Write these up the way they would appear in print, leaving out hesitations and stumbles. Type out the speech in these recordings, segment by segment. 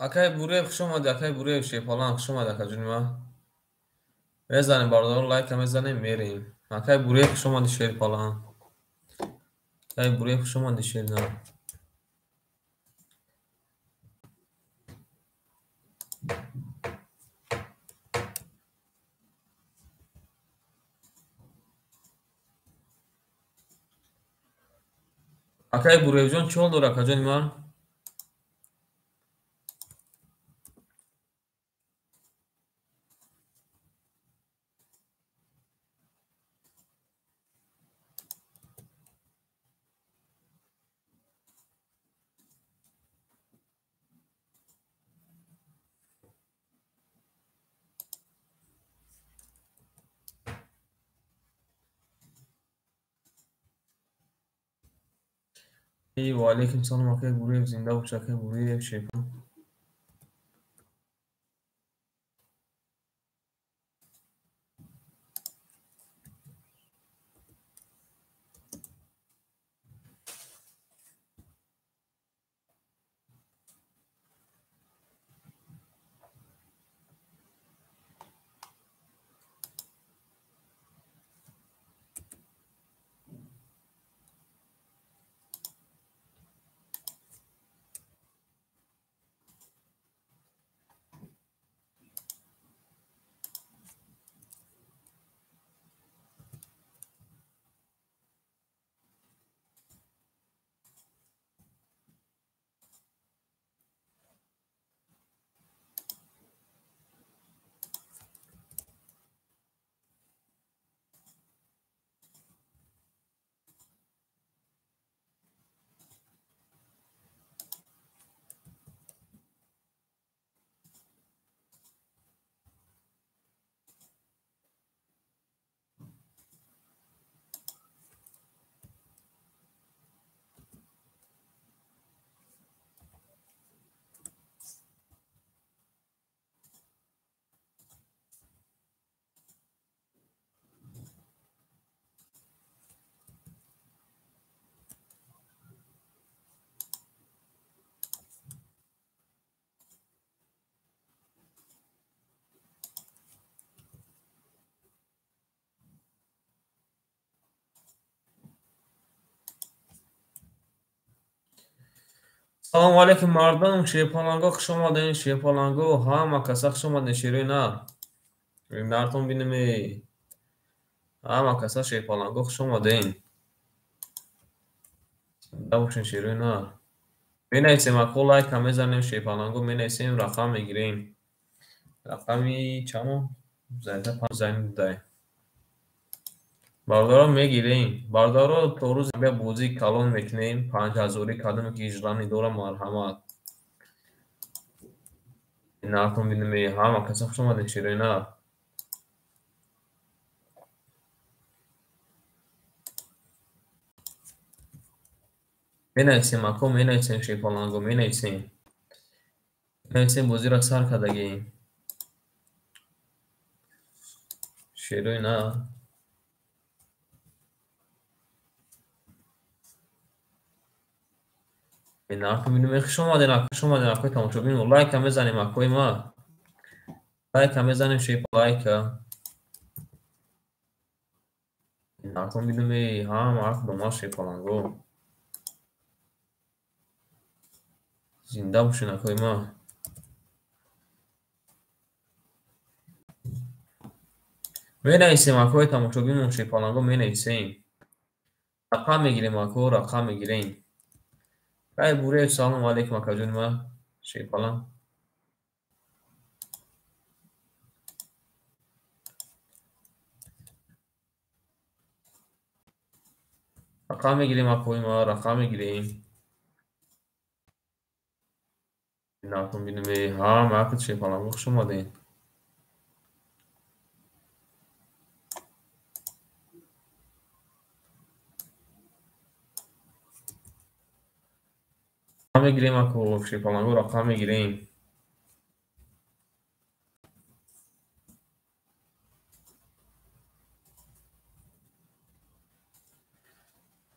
Akay buraya خوش اومدی akay buraya falan خوش اومد akay جونی ما بزنیم باردار لایک هم بزنیم میریم akay buraya خوش اومدی شیر falan akay buraya خوش اومدی شیر نه akay buraya جون چه oldu akay جونی ما ای و علیکم سلام akay buraya زنده باش akay buraya şey falan سلام علیکم مردم شیپالانگو خوش اومدین شیپالانگو همه کسا خوش اومدین شیروی نه نرتون بینیم همه کسا شیپالانگو خوش اومدین زنده باشین شیروی نه بینیسیم اکو لایک هم بزنیم شیپالانگو بینیسیم رقم میگیریم رقمی چمو زنده پنج زنیم دای باردارو میگیریم باردارو تو روز بیا بوزی کلون میکنیم 5000 کلون که اجرانی دورا مرحمت نرتون بینیم همه کسا خوش اومدین شیروی نه بینیسیم اکو بینیسیم شیپالانگو بینیسیم بوزی را سر کدگیم شیروی نه این نرتون بینیم خوش اومدین اکوی تماشا بینیم لایک هم بزنیم اکوی ما لایک هم بزنیم شیپ لایک نرتون بینیم هم عرق دوما شیپالانگو زنده باشین اکوی ما بینیسیم اکوی تماشا بینیم شیپالانگو بینیسیم رقم میگیریم اکو رقم میگیریم رای بوره سلام علیکم اکا جون ما شیپالان رقم میگیریم اکوی ما رقم میگیریم نرتون بینیم هم عرق شیپالانگو خوش اومدین رقم میگیریم اکو شیپالانگو رقم میگیریم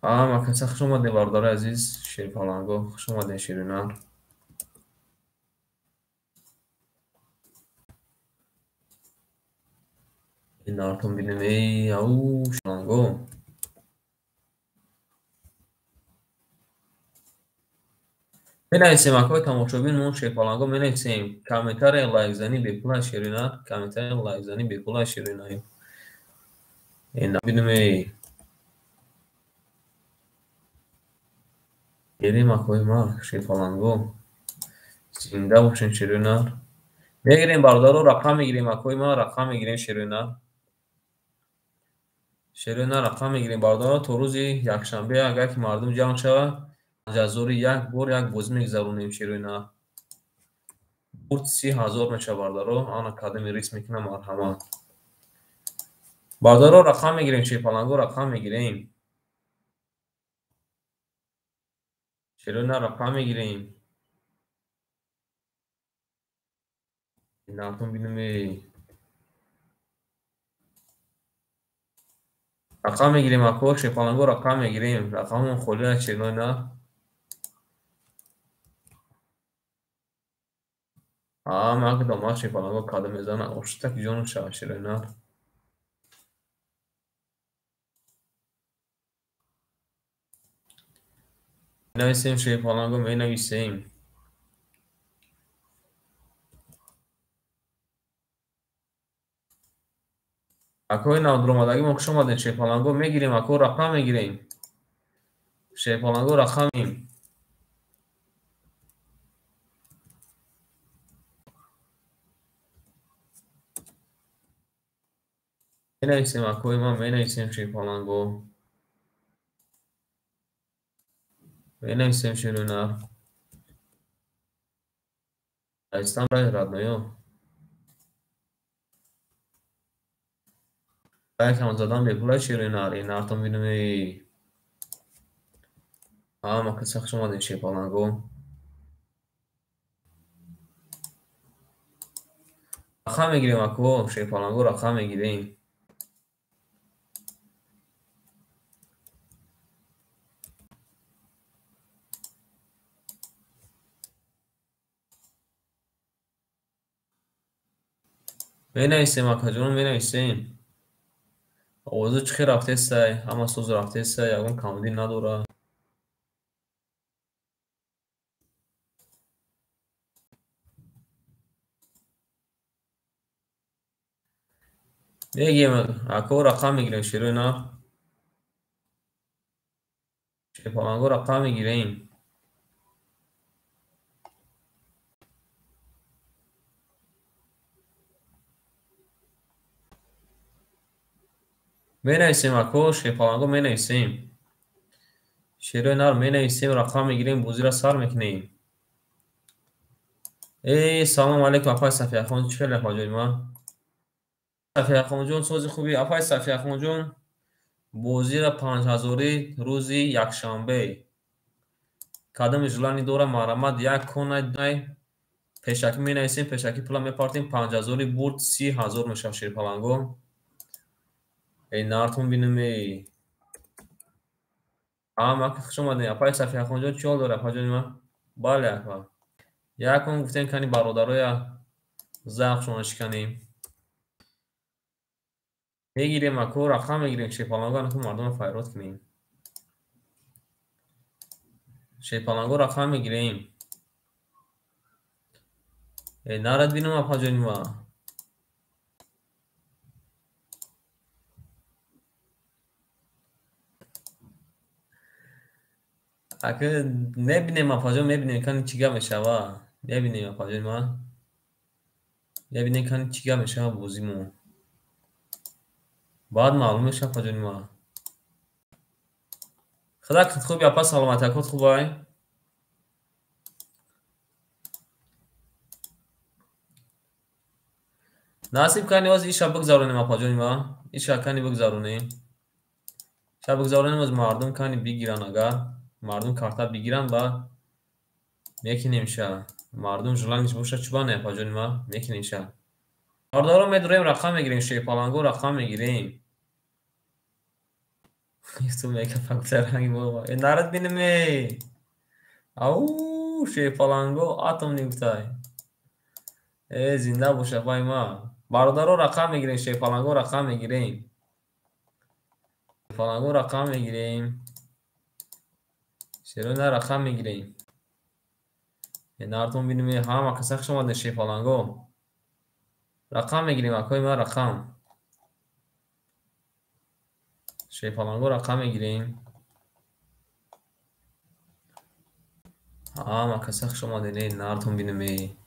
همه کسا خوش اومدین باردار عزیز شیپالانگو خوش اومدین شیرینان نارتون بینیم ای او شلانگو بنویسیم اکای تماشابین مون شیپالانگو بنویسیم کامنتار لایک زنی به پول شیرینا کامنتار لایک زنی به پول شیرینا این بینیم ای گیریم اکای ما شیپالانگو زنده باشین شیرینا میگیریم باردارو رقم میگیریم اکای ما رقم میگیریم شیرینا شیرینا رقم میگیریم باردارو تو روزی یکشنبه اگر که مردم جمع شود جزوری یک بار یک بوز میگذرونیم شیرینا برد 30,000 میشه باردارو آن اکادمی ریس میکنم مرحمت باردارو رقم میگیریم شیپالانگو رقم میگیریم شیرینا رقم میگیریم ناتون بینم رقم میگیریم اکو شیپالانگو رقم میگیریم رقم خولی شیرینا من که داماد شیپالانگو کاده میزنه اشتک جون شد شیرینا نویسیم شیپالانگو می نویسیم اکوی نادرومادگی ما کشم آدن شیپالانگو میگیریم اکو رقم میگیریم شیپالانگو رقم میگیریم می نویسیم اکوی ما می نویسیم شیپالانگو می نویسیم شیرینا ایستان رای رادنایو باید هم زدن به پولای شیرینا این نارتون بینم ما که سخت شما دین شیپالانگو رقم میگیریم اکو شیپالانگو رقم میگیریم می نویسیم اکا جون می نویسیم اوضاع چخی رفته سای همه سوز رفته سای اون کاملی نداره میگیم اکو رقم میگیریم شیرینا شیپالانگو رقم میگیریم می نویسیم اکو شیپالانگو می نویسیم شیرینا رو می نویسیم رقم میگیریم بوزی را سر میکنیم ای سلام علیکم اپای صفی اخوان چه لحاجه ما صفی اخوان جون سوزی خوبی اپای صفی اخوان جون بوزی را 5,000 روزی یکشنبه کدام جلانی دوره مرمت یک کنه دای پشکی می نویسیم پشکی پولا میپارتیم 5,000 برد 30,000 میشه شیپالانگو ای نارتون بینم ای ما که خوش اومدین اپای صفی اخوان جون چیال داره اپا جون ما بله اپا یکم گفتین کنی برادرای زخ شما شکنیم میگیریم اکو رقم میگیریم شیپالانگو نکو مردم فیروت کنیم شیپالانگو رقم میگیریم نارد بینم اپا جون ما اگه نبینیم اپا جون میبینیم کنی چیگه میشوه نبینیم اپا جون ما نبینیم کنی چیگه میشوه بوزیمو بعد معلوم میشه اپا جون ما خدا کت خوب یا پس سلامت کت خوبای نصیب کنی از این شب بگذارونیم اپا جون ما این شب کنی بگذارونیم شب بگذارونیم از مردم کنی بگیرن اگر مردم کارتا بگیرن با میکنیم شه مردم جلانش بوشه چوبانه اپا جون ما میکنیم شه باردارو میدوریم رقم میگیریم شیپالانگو رقم میگیریم تو میگه فکتر هنگی بابا نارد بینیم او شیپالانگو آتوم نیوتای زنده باشه پای ما برادرها رقم میگیریم. شیفالنگو رقم میگیریم. شیفالنگو رقم میگیریم. شیرونه رقم میگیریم. نارتون بینیم همه کسخ شما در شیفالنگو رقم میگیریم. اکوی ما رقم شیفالنگو رقم میگیریم. همه کسخ شما در نارتون بینیم.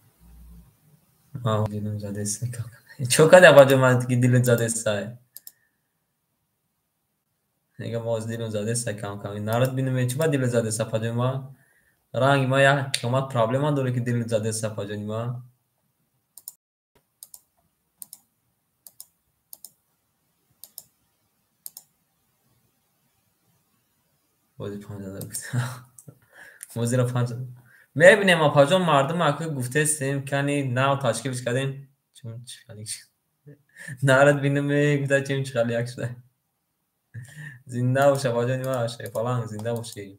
ما دیلم زده سکا چوکا ده باجو من که دیلم زده سای نگه موز دیلم زده سای کم کم نارد بینیم چه با دیلم زده سا پاجو ما رنگ ما یا کمات پرابلم ها داره که دیلم زده سا پاجو ما بازی 50 بود موزی را 50 میبینیم ما پاجو مردم اکو گفته استیم کنی ناو تشکیلش کردین چون چخالی نارد بینیم گفته چیم چخالی یک شده زنده باشه پاجو نیما شیفالنگ زنده باشه.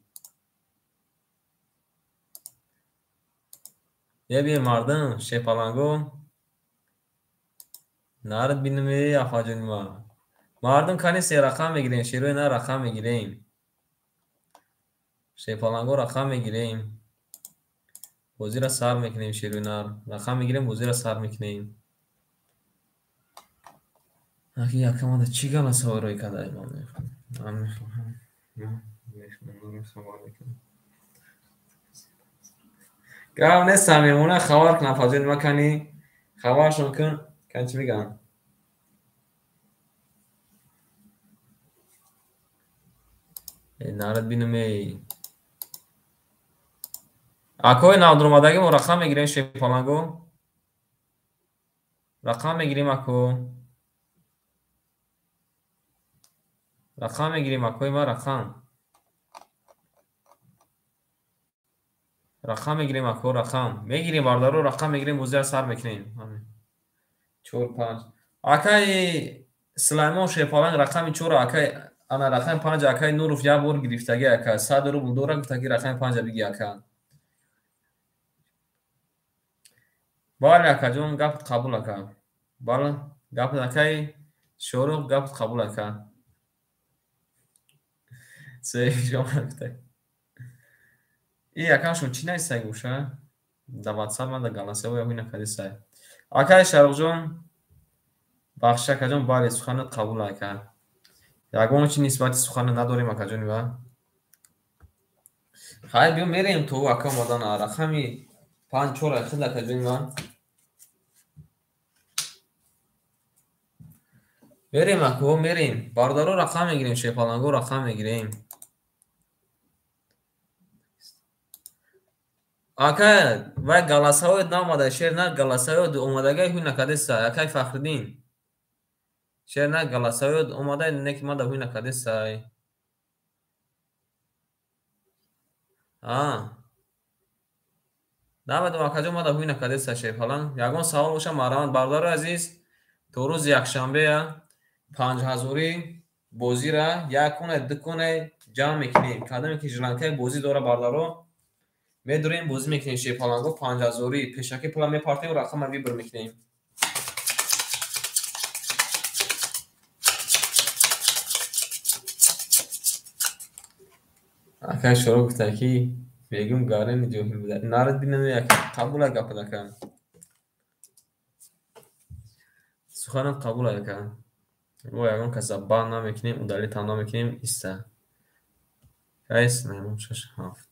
یه بیر مردم شیفالنگو نارد بینیم یا پاجو نیما مردم کنی سی رقم میگیریم. شیروی نه رقم میگیریم. شیفالنگو رقم میگیریم. بازی را سر میکنیم. شیروی نه رقم میگیریم. بازی را سر میکنیم. اگه یکم آده چی گل سوال روی کده ایمان میخوام من میخوام گاو نیستم میمونه خوار کنم پاجو نیما کنی خوارشون کن کن چی میگم نارد بینم اکوی نادرومادگی ما رقم میگیریم. شیفالنگو رقم میگیریم. اکو رقم میگیریم. اکوی ما رقم میگیریم. اکو رقم میگیریم. باردارو رقم میگیریم. بوزی را سر میکنیم. همین 4 5 اکای سلیمان شیفالنگ رقم 4 اکای انا رقم 5 اکای نوروف یا بور گرفتگی اکا 100 رو دورا گفتگی رقم 5 بگی اکا بالا اکا جون گفت قبول اکا بالا گفت اکای شروع گفت قبول اکا سه شما گفته ای اکاشون چی نیست گوشه در واتساپ من در گلاسه و یا هینا کدی سای اکای شروع جون بخش اکا جون بالا سخنت قبول اکا یگون چی نسبت سخن نداریم اکا جون و خیلی بیو میریم تو اکا مدان رقمی 5 4 خیلی اکا جون و میریم اکو میریم باردارو رقم میگیریم. شیفالنگو رقم میگیریم. اکا و گلاسه نامده شیر نه گلاسه اومدگی هوی نکده سای اکای فخردین شیر نه گلاسه اومده نک ماده هوی نکده سای نامده اکا جو ماده هوی نکده سای شیفالنگ یگون سوال باشه ماران باردارو عزیز تو روز یکشنبه 5000 بازی را یک کنه دو کنه جمع میکنیم کدامی که جلانکه بازی دوره باردارو میدوریم بازی میکنیم. شیفالنگو 5000 پیشکی پلا میپارتیم و رقم روی بر میکنیم. اکا شروع گفته کی بگم گارن جوهی بوده نارد بینم یک قبول گپ نکن سخنم قبول نکن و یگان کسبان نمیکنیم و دلیل تام نمیکنیم ایسته کیس میمون 6 7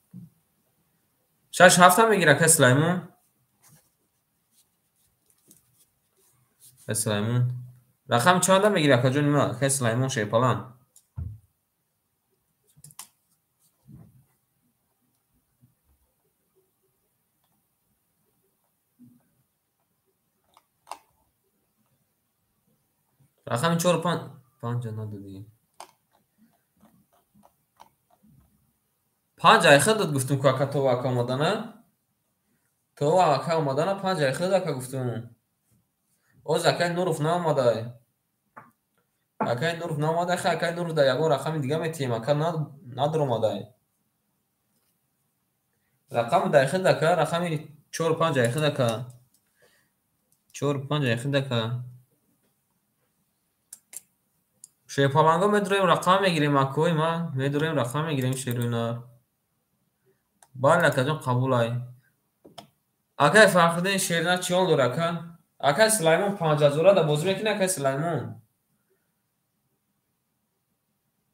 6 7 هم میگیره که سلیمون رقم 4 میگیره که جون ما که سلیمون شیپالان رقم 4 5 ندادی 5 ای خود گفتم که تو واکا مدانه تو واکا مدانه 5 ای خود که گفتم او زکای نورف ناماده اکای نورف ناماده خا اکای نورف در یگون رقم دیگه میتیم اکا ندارم اومده رقم دقیقه دکه رقم 4 5 دقیقه دکه 4 5 دقیقه دکه شیپالانگو میدونیم رقم میگیریم اکوی ما میدونیم رقم میگیریم شیروینا بالا کجا قبول ای اگه فرقدین شیرنا چیون دور اکن اکا سلیمان 5000 دا بازی میکنه اکا سلیمان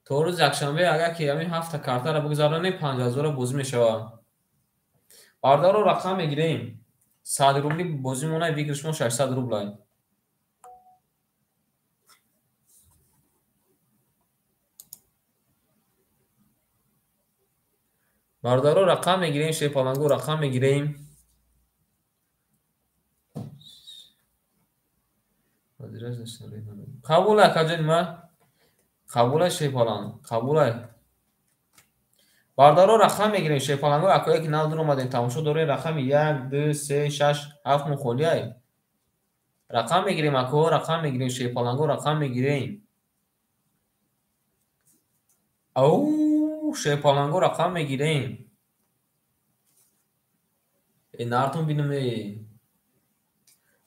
تو روز یکشنبه اگه که همین هفته کارتا رو بگذارونیم 5000 بازی میشه باردار رو رقم میگیریم 100 روبلی بازی مونه بیکرش ما 600 روبل باردار رو رقم میگیریم شیپالانگو رقم میگیریم قبول کجا ما قبول شیپالان قبول باردار رو رقم میگیریم شیپالانگو اکایی که نو دور اومدیم تماشا دوره رقم 1 2 3 6 7 مخولی ای رقم میگیریم اکو رقم میگیریم شیپالانگو رقم میگیریم او شیپالانگو رقم میگیریم این نارتون بینم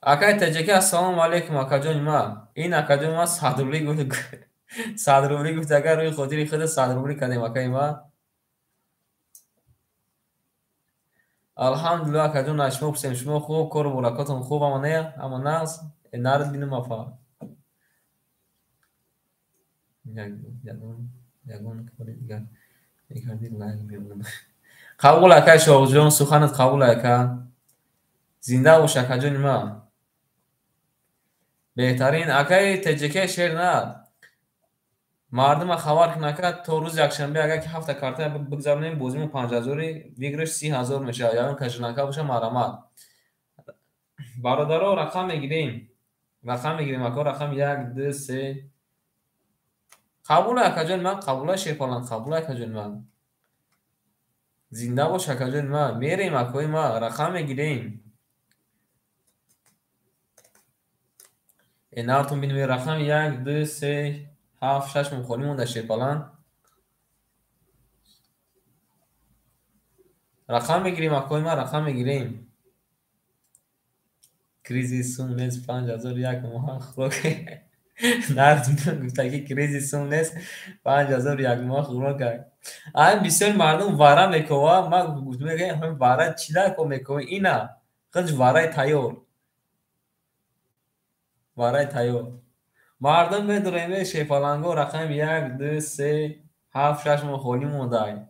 اکای تجکی السلام علیکم اکا جان ما این اکا جان ما 100 روبلی گفت 100 روبلی گفت اگر روی خودی خود 100 روبلی کردیم اکای ما الحمدلله اکا جان شما بسیم شما خوب کار و برکاتون خوب اما نه این نارد بینم افا یگون کاری دیگر میکردی لایک بیرون قبول اکا شوق جان سخنت قبول اکا زنده باش اکا جان ما بهترین اکای تجکی شیر نه مردم خبر که نکرد تو روز یکشنبه اگر که هفته کارتا بگذارونیم بازیمون 5000 ویگرش 30000 میشه یعنی کشنکا باشه مرامت برادرها رقم میگیریم اکا رقم 1 2 3 قبول اکا جان من قبول شیپالان قبول اکا جان من زنده باش اکا جان من میریم اکای ما رقم میگیریم اینارتون بینیم رقم 1 2 3 7 6 مخونیم در شیپالان رقم میگیریم اکای ما رقم میگیریم کریزی سون نیست 5001 ماه خوک نردون گفته که کریزی سون نیست 5001 ماه خوک این بسیار مردم واره میکوه ما گفتم که همین واره چی کو میکوه اینا خودش واره تایور مردم بدونیم شیپالانگو رقم 1 2 3 7 6 ماه خولی مونده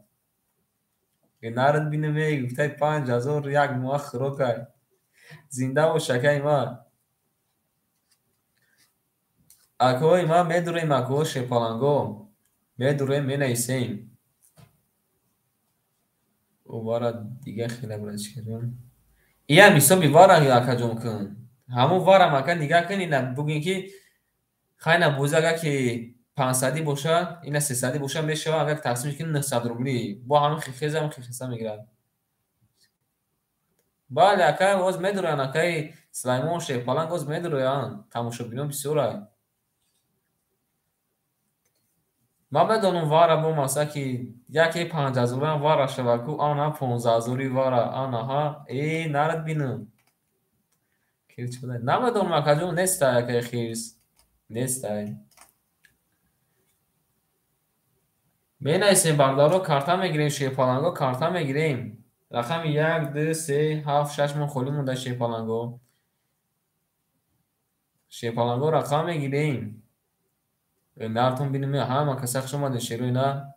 که نرد بینم گفته 5001 ماه خوک زنده و شکای ما اکوی ما میدونیم اکو شیپالانگو میدونیم مینیسیم او بارا دیگه خیلی برش کردم این میسا بیوارا اکا جون کن همون وارا مکن دیگه کنی نه بگین که خیلی بوزه اگر که 500 باشه این 300 باشه میشه اگر تقسیمش کنی 900 روبلی با همون خیخیز هم خیخیزه میگیرد بله اکای باز میدونن اکای سلیمان شیپالانگ باز میدونن تماشا بینم بسیاره ما بدونم واره بو ماسا که یکی 5000 واره شوه کو آنها 15000 واره آنها ای نرد بینم که چی بوده نمیدونم اکا نیست که خیرس نیست می نایسیم بردارو کارتا میگیریم شیپالانگو کارتا میگیریم رقم 1 2 3 7 6 من خولی مونده شیپالانگو رقم میگیریم نرتون بینیم همه کسک شما دشیروی نه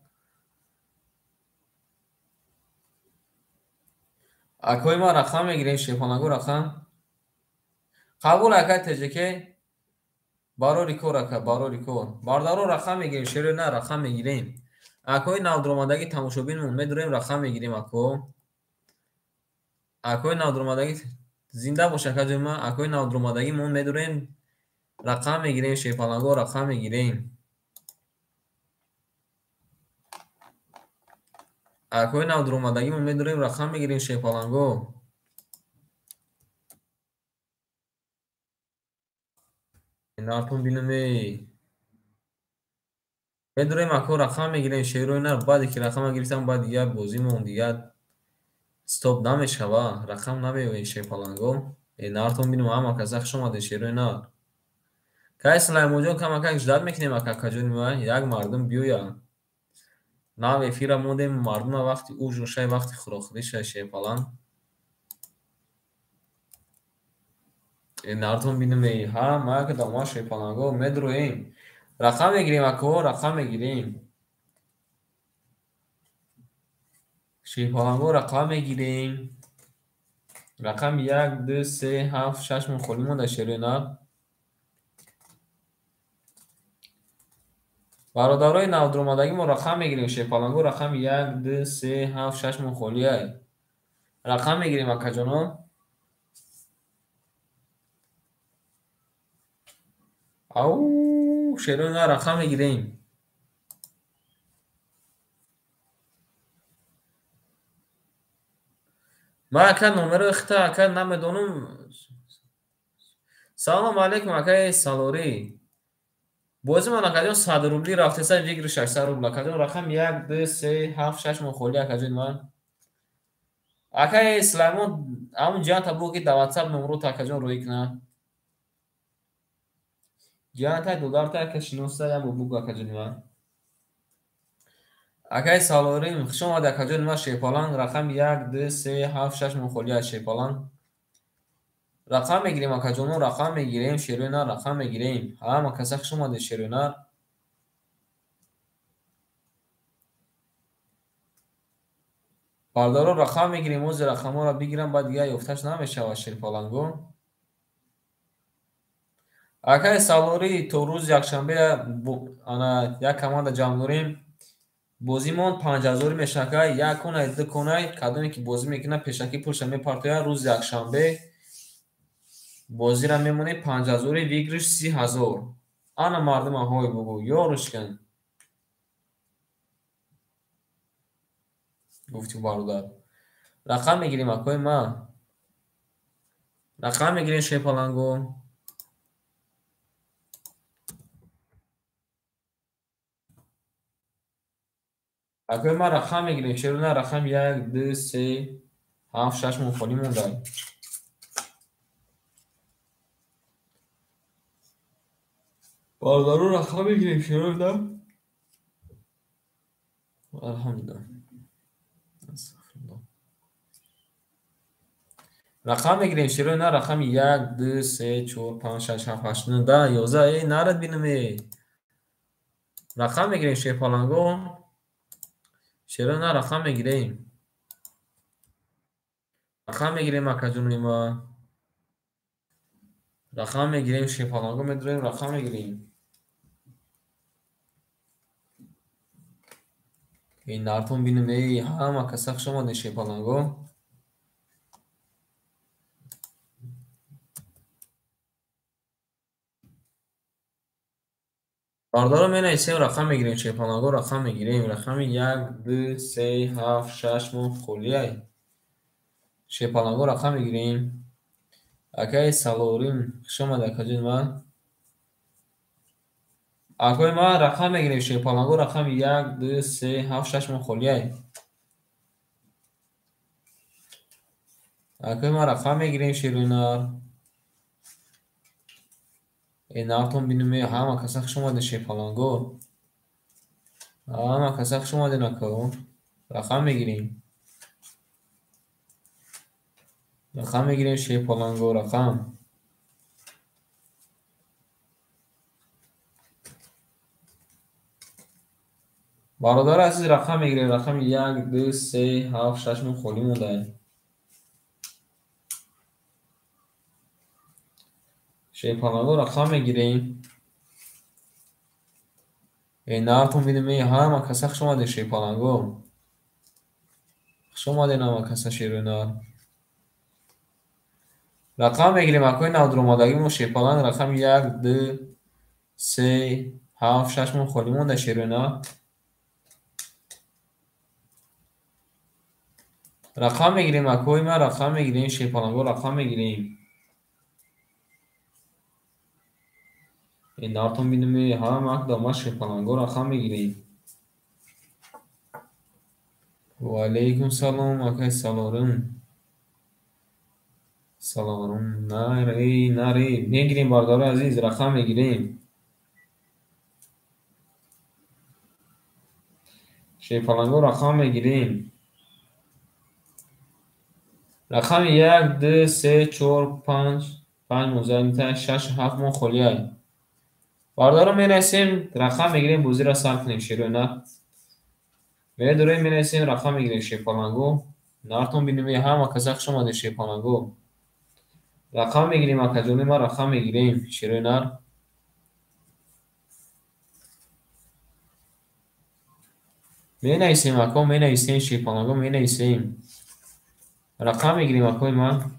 اکوی ما رقم میگیریم شیپالانگو رقم قبول اکای تجکی بارو ریکو باردارو رقم میگیریم شیروی نه رقم میگیریم اکوی نودرومادگی تماشوبینمون میدونیم رقم میگیریم اکوی نودرومادگی زنده باشه کجای ما اکوی نودرومادگی مون میدونیم رقم میگیریم شیپالانگو رقم میگیریم اکوی نودرومادگی مون میدونیم رقم میگیریم شیپالانگو نارتون بینمی میدونیم اکو رقم میگیریم شیروی نه بعد که رقم گرفتم بعد دیگه بازی مون دیگه استوب نمیشه رقم نمیگیریم شیپالانگو نارتون بینم اما کسخ شما ده شیروی نه کای سلیمان جان کمک جداد میکنیم اکا جون ما یک مردم بیویا ناو فیرا مودیم مردم وقتی او جوشه وقتی خروخریش شه falan. نارتون بینم ای ها ما که دماشه falan گو مدرویم رقم میگیریم اکو رقم میگیریم شه falan گو رقم میگیریم رقم 1 2 3 7 6 من خودمون در شرینا برادرای نودرومادگی ما رقم میگیریم شه falan گو رقم 1 2 3 7 6 من خلیای رقم میگیریم اکا جانو او شرینا رقم میگیریم ما اکا نمره اختا اکا نمیدونم سلام علیکم اکای سالوری بازی من اکا جان 100 روبلی رفته سر جگر 600 روبل اکا جان رقم 1 2 3 7 6 من خلی اکا جان من اکای سلیمان همون جان تبو که در واتساپ نمرو تا اکا جان روی کنه جان تا دلار تا اکا شنوسته یا بگو اکا جان من اکای سالوری شما در اکا جان من شیپالان رقم 1 2 3 7 6 من خلی شیپالان رقم میگیریم اکا جانو رقم میگیریم شیرونا رقم میگیریم همه کسا شما در شیرونا باردارو رقم میگیریم اوز رقم ها را بگیرم بعد دیگه یفتش نمیشه و شیرپالنگو اکای سالوری تو روز یکشنبه انا یک کمانده جمع داریم بازیمون 5000 میشه که یک کنه دو کنه کدومی که بازی میکنه پیشکی پولش میپارتویا روز یکشنبه بازی را میمونه 5000 ویگرش 30000 انا مردم های بگو یارش کن گفتی باردار رقم میگیریم اکای ما رقم میگیریم شیپالنگو اکای ما رقم میگیریم چرا نه رقم 1 2 3 7 6 من خالی مونده باردارو رقم میگیریم چرا نه الحمدلله رقم میگیریم چرا نه رقم 1 2 3 4 5 6 7 8 9 10 11 ای نرد بینم ای رقم میگیریم شیپالنگو چرا نه رقم میگیریم رقم میگیریم اکا جونوی ما رقم میگیریم شیپالنگو میداریم رقم میگیریم این نارتون بینم ای همه کسخ شما ده شیپالنگو باردارو می نویسیم رقم میگیریم شیپالنگو رقم میگیریم رقم 1 2 3 7 6 من خلیای شیپالنگو رقم میگیریم اکای سالوریم شما در کجین ما اکای ما رقم میگیریم شیپالنگو رقم 1 2 3 7 6 من خلیای اکای ما رقم میگیریم شیرونار این نارتون بینیم همه کسخ شما در شیپالنگو همه کسخ شما در نکو رقم میگیریم رقم میگیریم شیپالنگو رقم برادر عزیز رقم میگیریم رقم 1 2 3 7 6 من خالی مونده شیپالنگو رقم میگیریم این نارتون بینیم همه کسخ شما در شیپالنگو شما در نامه کسا شیرونار رقم میگیریم اکوی نودرومادگی مو شیپالنگ رقم 1 2 3 7 6 من خالی مونده شیرونار رقم میگیریم اکوی ما رقم میگیریم شیپالنگو رقم میگیریم این نارتون بینیم همه اکدام شیپالنگو رقم میگیریم و علیکم سلام اکای سالارم سلام نری میگیریم باردار عزیز رقم میگیریم شی پلنگو رقم میگیریم رقم 1 2 3 4 5 مزاحمت 6 7 مون خلیای باردار می نسیم رقم میگیریم بوزی را سر کنیم شروع نه میره دوره می نسیم رقم میگیریم شی پلنگو نارتون بینیم هم کسخ شما ده شی پلنگو رقم میگیریم اکجونی ما رقم میگیریم شروع نار می نویسیم اکو می نویسیم شی پلنگو می نویسیم رقم میگیریم اکوی ما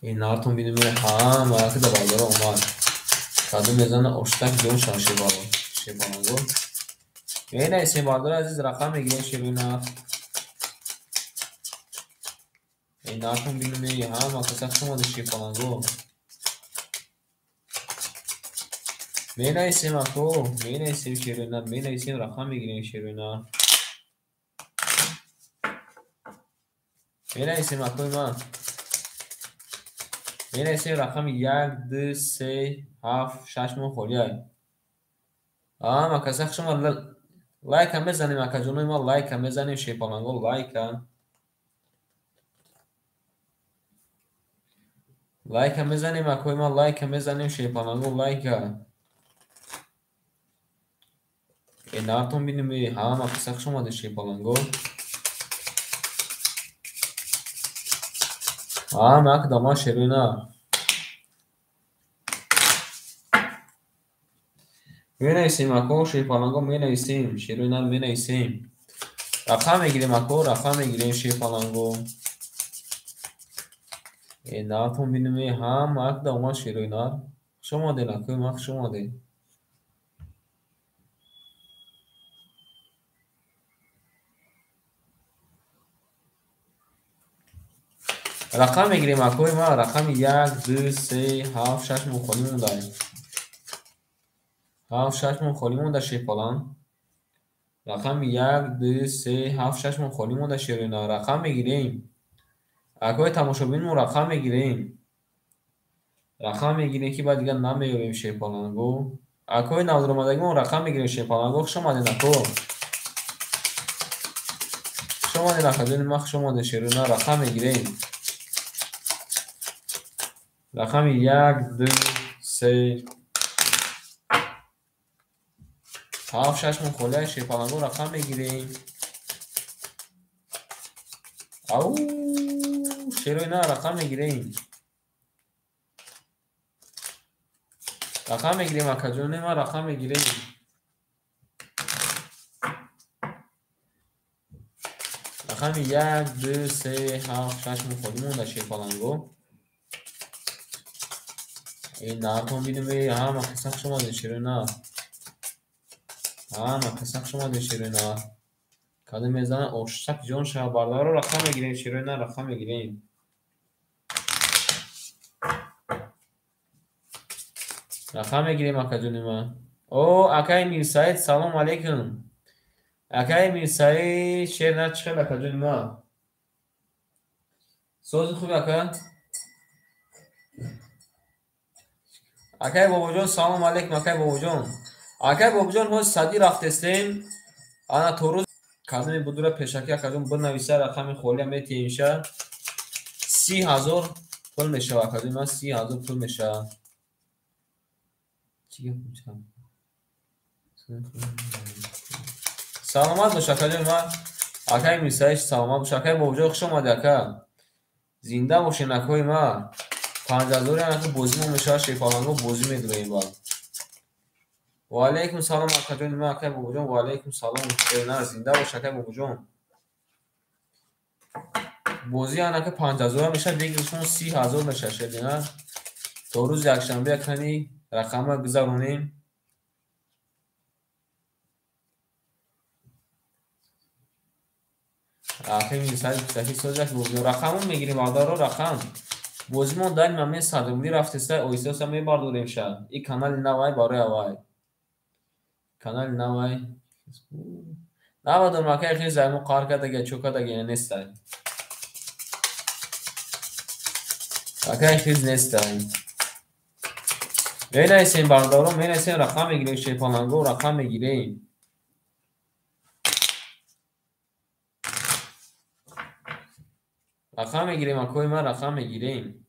این نارتون بینیم هم وقت ده باردار اومد کادو میزنه اشتک جون شاشی بابا شی پلنگو می نویسیم باردار عزیز رقم میگیریم شروع نار این نارتون بینیم هم کسخ شما ده شی پلنگو می نویسیم اکو می نویسیم شروع نار می نویسیم رقم میگیریم شروع نار می نویسیم اکوی ما می نویسیم رقم 1 2 3 7 6 مون خلیای ما کسخ شما لایک هم بزنیم اکا جونوی ما لایک هم بزنیم شی پلنگو لایک هم بزنیم اکوی ما لایک هم بزنیم شی پلنگو لایک این نارتون بینیم ما کسخ شما ده شی پلنگو مک داما شروع می نویسیم اکو شی پلنگو می نویسیم شروع نار می نویسیم رقم میگیریم اکو رقم میگیریم شی پلنگو این نارتون بینیم مک داما شروع نار شما ده نکوی مک شما ده رقم میگیریم اکوی ما رقم 1 2 3 7 6 مون خلیمون داریم 7 6 مون خلیمون در شی پلنگ رقم 1 2 3 7 6 مون خلیمون در شیرینا رقم میگیریم اکوی تماشابینمون رقم میگیریم رقم میگیریم که بعد دیگه نمیاریم شی پلنگو اکوی نودرمادگیمون رقم میگیریم شی پلنگو شما ده نکو شما ده نکو مخ شما ده شیرینا رقم میگیریم رقم 1 2 3 7 6 مون خلیای شی پلنگو رقم میگیریم او شیرینا رقم میگیریم رقم میگیریم اکجونه ما رقم میگیریم رقم 1 2 3 7 6 مون خودمون در شی پلنگو این نارتون بینیم هم کسخ شما ده شیرینا کسخ شما ده شیرینا کادو میزنه اشتک جون شما باردار رو رقم میگیریم شیرینا رقم میگیریم رقم میگیریم اکجونه ما او اکای میرساید سلام علیکم اکای میرساید شیر نچخه اکجونه ما سوز خوبی اکا اکای بابا جون سلام علیکم اکای بابا جون اکای بابا جون ما صدی رفتستیم انا تو روز کادمی بدوره پیشکی اکجون بنویسه رقم خولی میتی اینشه 30,000 پول میشه اکجون ما 30,000 پول میشه چیه پوچم سلامت باش اکجون ما اکای میرسایش سلامت باش اکای بابا جون خوش اومدی اکا زنده باشین اکای ما 5,000 اکا بوزی میشه شی پلنگو بوزی میدونه این با و علیکم سلام اکجون ما اکای بابا جون و علیکم سلام نه زنده باش اکای بابا جون بوزی که 5,000 میشه دیگه شما 30,000 میشه شدینا تو روز یکشنبه کنی رقم بگذارونیم آخه میسای تفی سوزک بوزی رقمون میگیریم آدار رو رقم بوزیمون داریم همه صدولی رفته سه اویسوس هم میباردوریم شد این کانال نوای باره اوای کانال نوای نوا دو مکه خیلی زیمو قار کرده گه چوکا دگه نیستای اکای خیز نیستن مینایسیم باردارو مینایسیم رقم میگیریم شیپالانگو رقم میگیریم رقم میگیریم اکوی ما رقم میگیریم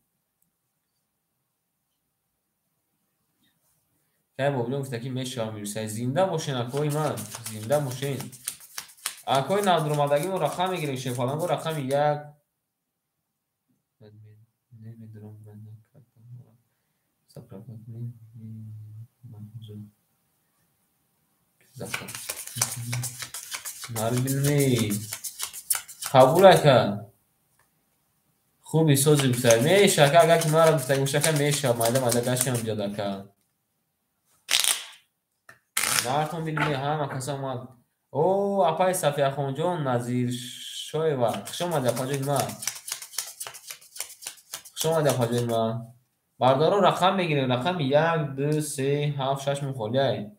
که بابلون گفتکی میشه میرسه زنده باشین اکوی من زنده باشین اکوی نادرومادگی ما رقم میگیریم شیپالانگو رقم یک نمیدونم ناربینمی قبول کن خوبی سوزی بسر میشه که اگر که ما را بستگی میشه که میشه مایده گشتم جدا کن نارتون بینمی همه کسا ما او اپای صفیه خون جون نظیر شوی وقت شما ده خواجه ما شما ده خواجه ما باردارو رقم بگیریم رقم 1 2 3 7 6 مخولی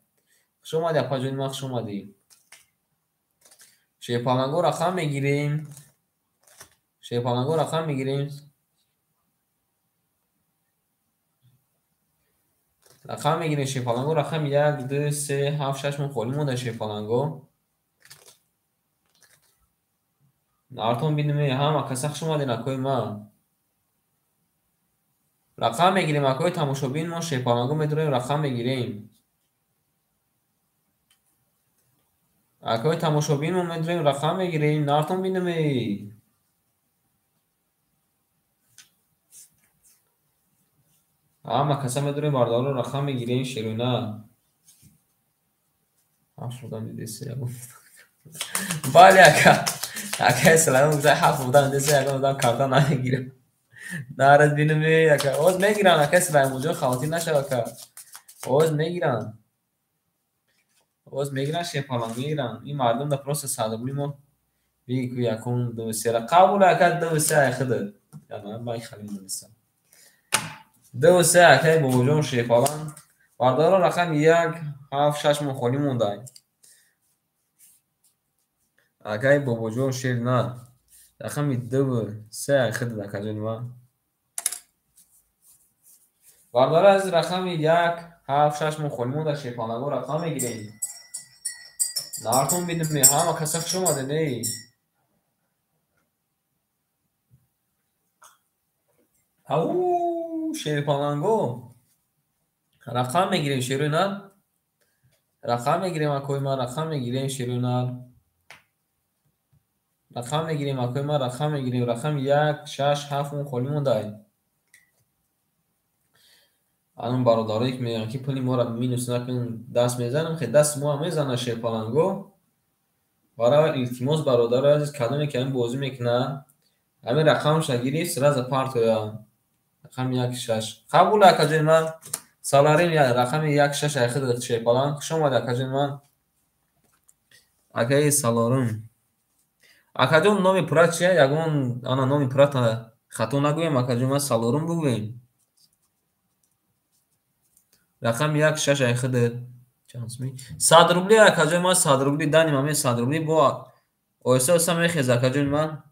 شما ده خواجه ما شما دی شیپالانگو رقم میگیریم شیپالانگو رقم میگیریم رقم میگیریم شیپالانگو رقم 1 2 3 7 6 خالی مونده شیپالانگو نارتون بینیم هم کسخ شما دین اکوی ما رقم میگیریم اکوی تماشابین ما شیپالانگو میدونیم رقم میگیریم اکوی تماشابین ما میدونیم رقم میگیریم نارتون بینیم هم کسا میدونیم باردار رو رقم میگیریم شیرونه هفت بودم دیده سه بالی اکا سلام بگذای هفت بودم دیده سه اگه بودم کارتا نمیگیرم نارد بینمی اکا اوز میگیرن اکا سلام موجود خواتین نشه اکا اوز میگیرن اوز میگیرن شیپالان میگیرن این مردم در پروسس صادقلی ما بیگی که یکون دو سه را قبول اکا دو سه خده یعنی من باید خیلی دونستم دو سه اکا بوجون شیپالان باردار رقم 1 7 6 مخالی مونده اگه بابا جون شیر نه رقم 2 3 خد در کجا ما باردار از رقم 1 7 6 مخالی مونده شیپالانگو رقم میگیریم نارتون بیدیم می همه کسف شما ده نی او شیپالانگو رقم میگیریم شیرونه رقم میگیریم اکوی ما رقم میگیریم شیرونه رقم میگیریم اکوی ما رقم میگیریم رقم 1 6 7 خالی مونده الان برادرایی که میگن که پولی ما را مینوسن که دست میزنم خیلی دست ما میزنه شیپالانگو برای التماس برادر عزیز کدومی که این بازی میکنه همین رقمش گیری سراز پارت رقم 1 6 قبول اکجین من سالاریم یا رقم 1 6 اخد شیپالانگ شما در اکجین من اگه سالارم اکجون نامی پرات چیه یگون انا نامی پرات خطو نگویم اکجون من سالارم بگویم رقم 1 6 اخد صد روبلی اکجون من صد روبلی دانیم همین صد روبلی با اویسا میخیزه اکجون من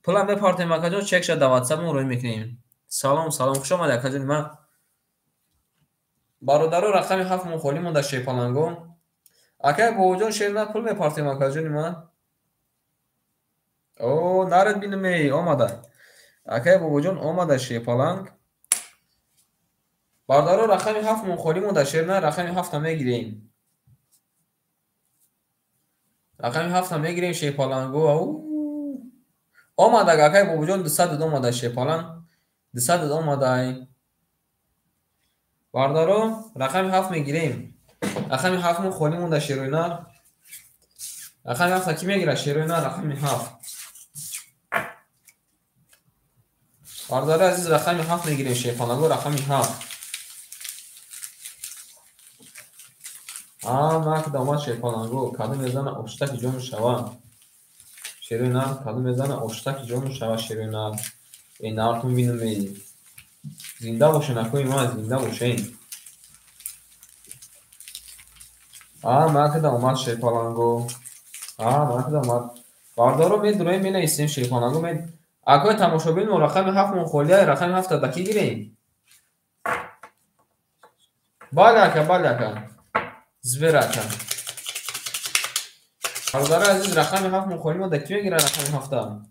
پولم بپارتیم اکجون چک شد در واتساپ روی میکنیم سلام خوش آمده اکجون من برادرو رقم 7 مخالی مونده شیپالانگو اکه بوجون شیر نه پول بپارتیم اکجون من او نارد بینمی آمده اکه بوجون آمده شیپالانگ برادرو رقم 7 مخالی مونده شیر نه رقم 7 میگیریم رقم 7 میگیریم شیپالانگو او آمده اکه بوجون 202 آمده شیپالانگ 202 آمده باردارو رقم 7 میگیریم رقم 7 مخالی مونده شیروینا رقم 7 کی میگیره شیروینا رقم 7 باردارو عزیز رقم 7 میگیریم شیپالانگو رقم 7 مک داماد شیپالانگو کدوم میزنه اشتک جون شوا شیروینا کدوم میزنه اشتک جون شوا شیروینا این نارتون بینم زنده باشین اکوی ما زنده باشین مک داماد شیپالانگو مک داماد باردارو میدونیم می نیستیم شیپالانگو می акои тамошобин мо рақами 7 мухолияи рақами 7 даки гирем. Бале ака, бале ака. Збер ака. Бародари азиз, рақами 7 мухоли мо даки мегира рақами 7.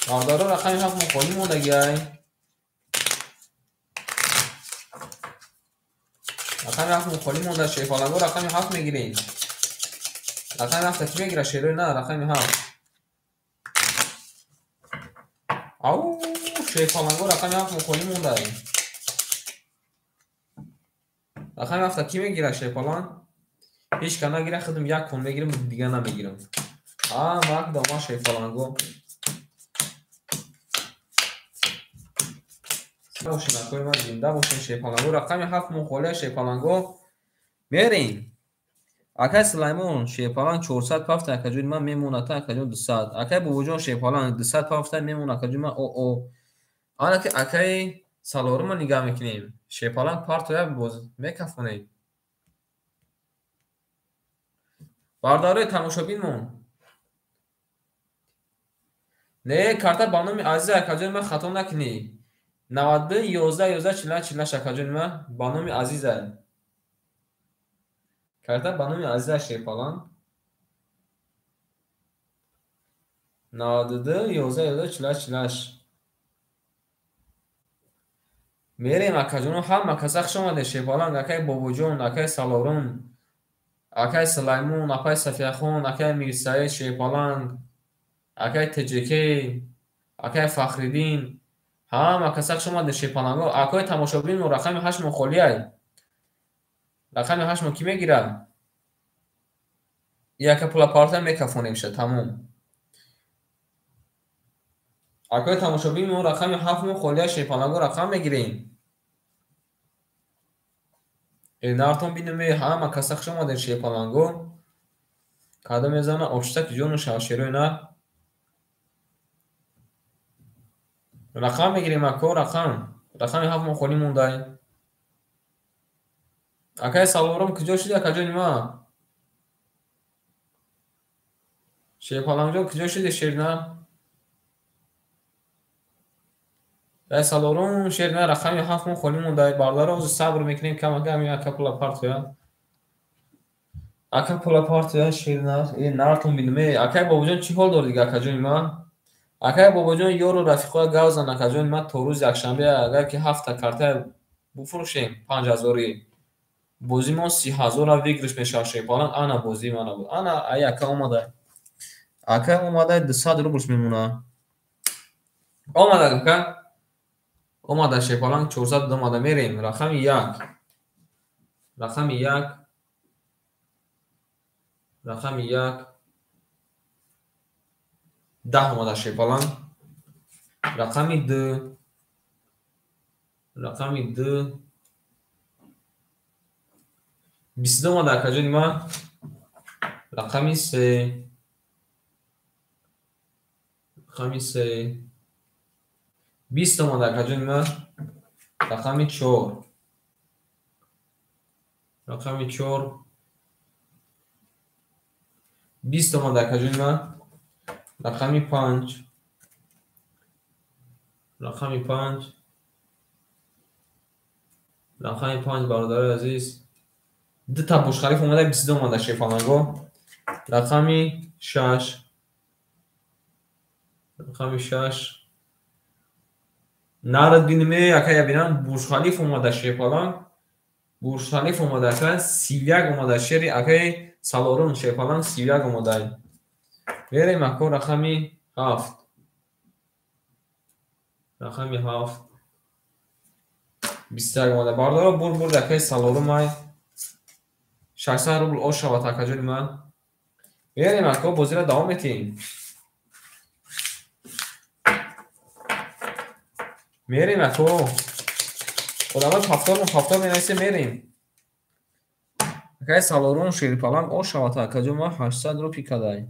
бародаро рақами 7 мухоли мо дагиай. рақами 7 мухоли мо да шефаланго рақами 7 мегирем. рақами 7 даки мегира шерои на рақами 7. ау шефаланго рақами 7 мухоли мондай. рақами 7 ки мегира шефалан? ҳеҷ ка нагира худам як кун мегирам дига намегирам. мак дома шефаланго. бошин акои ман зинда бошин шефаланго рақами 7 мухоли шефаланго мерем. акай Сулаймон шефалан 400 пафта акаҷои ман мемонад акаҷо 200. акай бобоҷон шефалан 200 пафта мемонад акаҷои ман ана ки акай салорума нигаҳ мекунем. Шефалан парту як боз мекафонем. бародарои тамошобинмон не карта ба номи азиз акаҷои ман хато накунӣ. 92 11 11 41 48 акаҷои ман ба номи азиза. карта ба номи азиза шефалан 92 11 11 41 48 мерем акаҷоно ҳама каса хушомаде шефалан акай бобоҷон акай салорун акай Сулаймон акай Сафияхон акай Мирсаид шефалан акай Таҷикӣ акай Фахриддин ҳама каса хушомаде шефаланго акои тамошобин рақами 8 мухолияй рақами 8 мо ки мегирад яка пула парта мекафонем ша тамом. акои тамошобин рақами 7 мухолияи шефаланго рақам мегирем. нартон бинаме ҳама каса хушомаде шефаланго кадо мезана оштаки ҷону шавшерои на рақам мегирем. ако рақами 7 мухоли мондай. акай салорум куҷо шуди акаҷои ма шефаланҷон куҷо шуди шерна ай салорум шерна рақами 7 мухоли мондай. бародаро ҳозир сабр мекунем камакам ака пула партоя ака пула партоя шерна нартон бинаме. акай бобоҷон чӣ ҳол доред акаҷои ма? акай бобоҷон ёру рафиқоя гавзан акаҷои ма то рӯзи якшанбе агар ки 7 карта буфурӯшем 5000 бози мо 30000 вигриш мешавад шефалан. ана бози мана буд. ана ай ака омада. ака омада 200 рублш мемона. омада ака омада шефалан 400 омада мерем. рақами 1 рақами 1 рақами 1 10 омада шефалан. рақами 2 рақами 2 22 омада акаҷои ма. рақами 3 рақами 3 20 омада акаҷои ма. рақами 4 рақами 4 20 омада акаҷои ма. рақами 5 рақами 5 рақами 5 бародари азиз. дута бушхариф омада 22 омада шефаланго. рақами 6 рақами 6 нарад бинаме ака ябинам бушхалиф омада шефалан. бушхалиф омада ака 31 омада шери акаи салорун шефалан 31 омадай. берем ако рақами 7 рақами 7 21 омада. бародаро бурд акаи салорумай 600 рубл ош шавад акаҷои ман. берем ако бозира давом метем. мерем ако одамои пафтор менависе мерем. акаи салорун шерипалан ош шавад акаҷои ман 800 рупи кадай.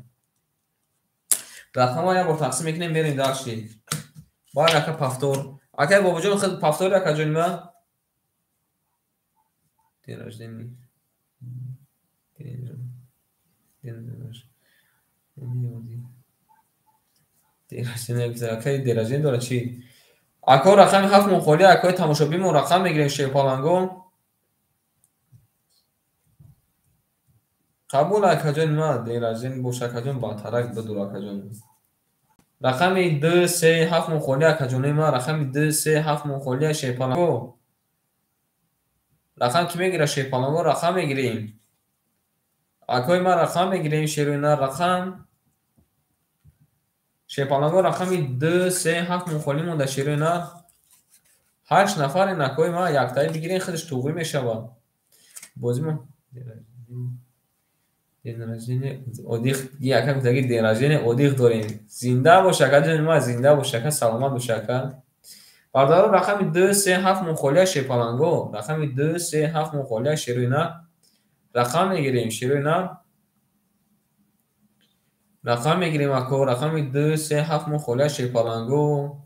рақамҳо як бор тақсим мекунем мерем дарши. бале ака пафтор. акаи бобоҷон худ пафтори акаҷои ман. ден рождения درجه درجه داره چی؟ اکو رقم 7 مخالی اکوی تماشابیمون رقم میگیریم شیپالانگو قبول اکجان ما درجه باشه اکجان با ترک بدور اکجان رقم 2 3 7 مخالی اکجان ما رقم 2 3 7 مخالی شیپالانگو رقم کی میگیره شیپالانگو رقم میگیریم اکوی ما رقم میگیریم شیروینا رقم شیپالانگو رقم 2 3 7 مخالی مونده شیروینا 8 نفر این اکوی ما یک تایی بگیرین خودش توقی میشه بازی ما اودیخ یکم دیگه درجه اودیخ داریم زنده باشه که ما زنده باشه که سلامت باشه که بردار رقم 2 3 7 مخالی شیپالانگو رقم 2 3 7 مخالی شیروینا رقم میگیریم شیروینا رقم میگیریم اکو رقم 2 3 7 مخالی شیپالانگو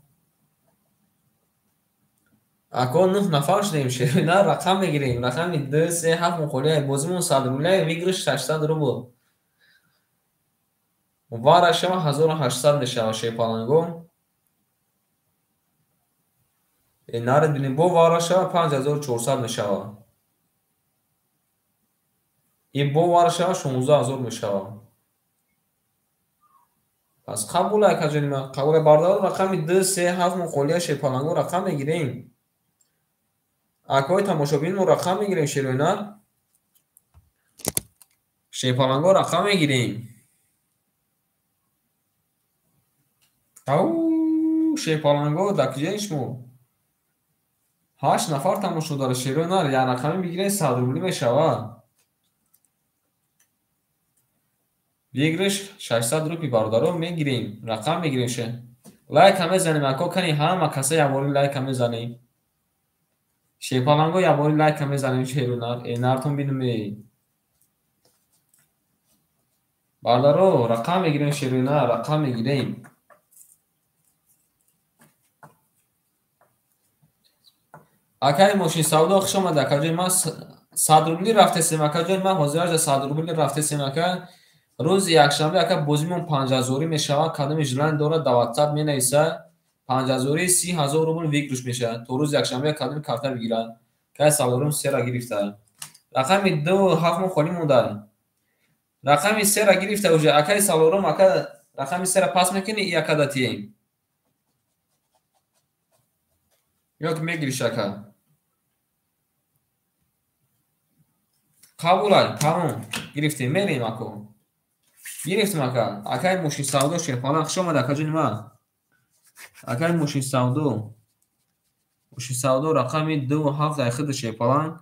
اکو 9 نفر شدیم شیروینا رقم میگیریم رقم 2 3 7 مخالی بازیمون صدروله میگیرش 800 روبل وارش 1800 میشه شیپالانگو نارد بینیم با وارش 5400 میشه این با وارش 16000 میشه پس قبول کجانی ما قبول باردار رقم 2 3 7 مخالی شیپالانگو رقم میگیریم اکوی تماشابین مو رقم میگیریم شیروینا شیپالانگو رقم میگیریم او شیپالانگو دکجنش مو 8 نفر تماشا داره شیروینا یا رقم میگیره 100 روبلی میشه بگیرش 600 روپی باردارو میگیریم رقم میگیریم شه لایک همه زنیم اکو کنی همه کسا یا باری لایک همه زنیم شیپالانگو یا باری لایک همه زنیم شیروینا اینارتون بینیم باردارو رقم میگیریم شیروینا رقم میگیریم اکای ماشین سودا خوش اومده کجای ما 100 روبلی رفته سیم کجای ما حاضر 100 روبلی رفته سیم که روز یکشنبه اکا بازیمون 5000 میشه کدام ژلند داره در واتساپ مینویسه 5000 30000 روبل ویکروش میشه تو روز یکشنبه کدام کارت بگیرن که سالارم سه را گرفته رقم 2 7 مخالی مونده رقم 3 را گرفته اوجه اکای سالارم اکا رقم 3 را پاس میکنی یک عددی یک میگیری شکل قبول تمام گرفتیم میریم اکو گرفتیم اکا اکای ماشین سودا شیپالانگ شما در کجا ما اکای ماشین سودا رقم 2 7 در خود شیپالانگ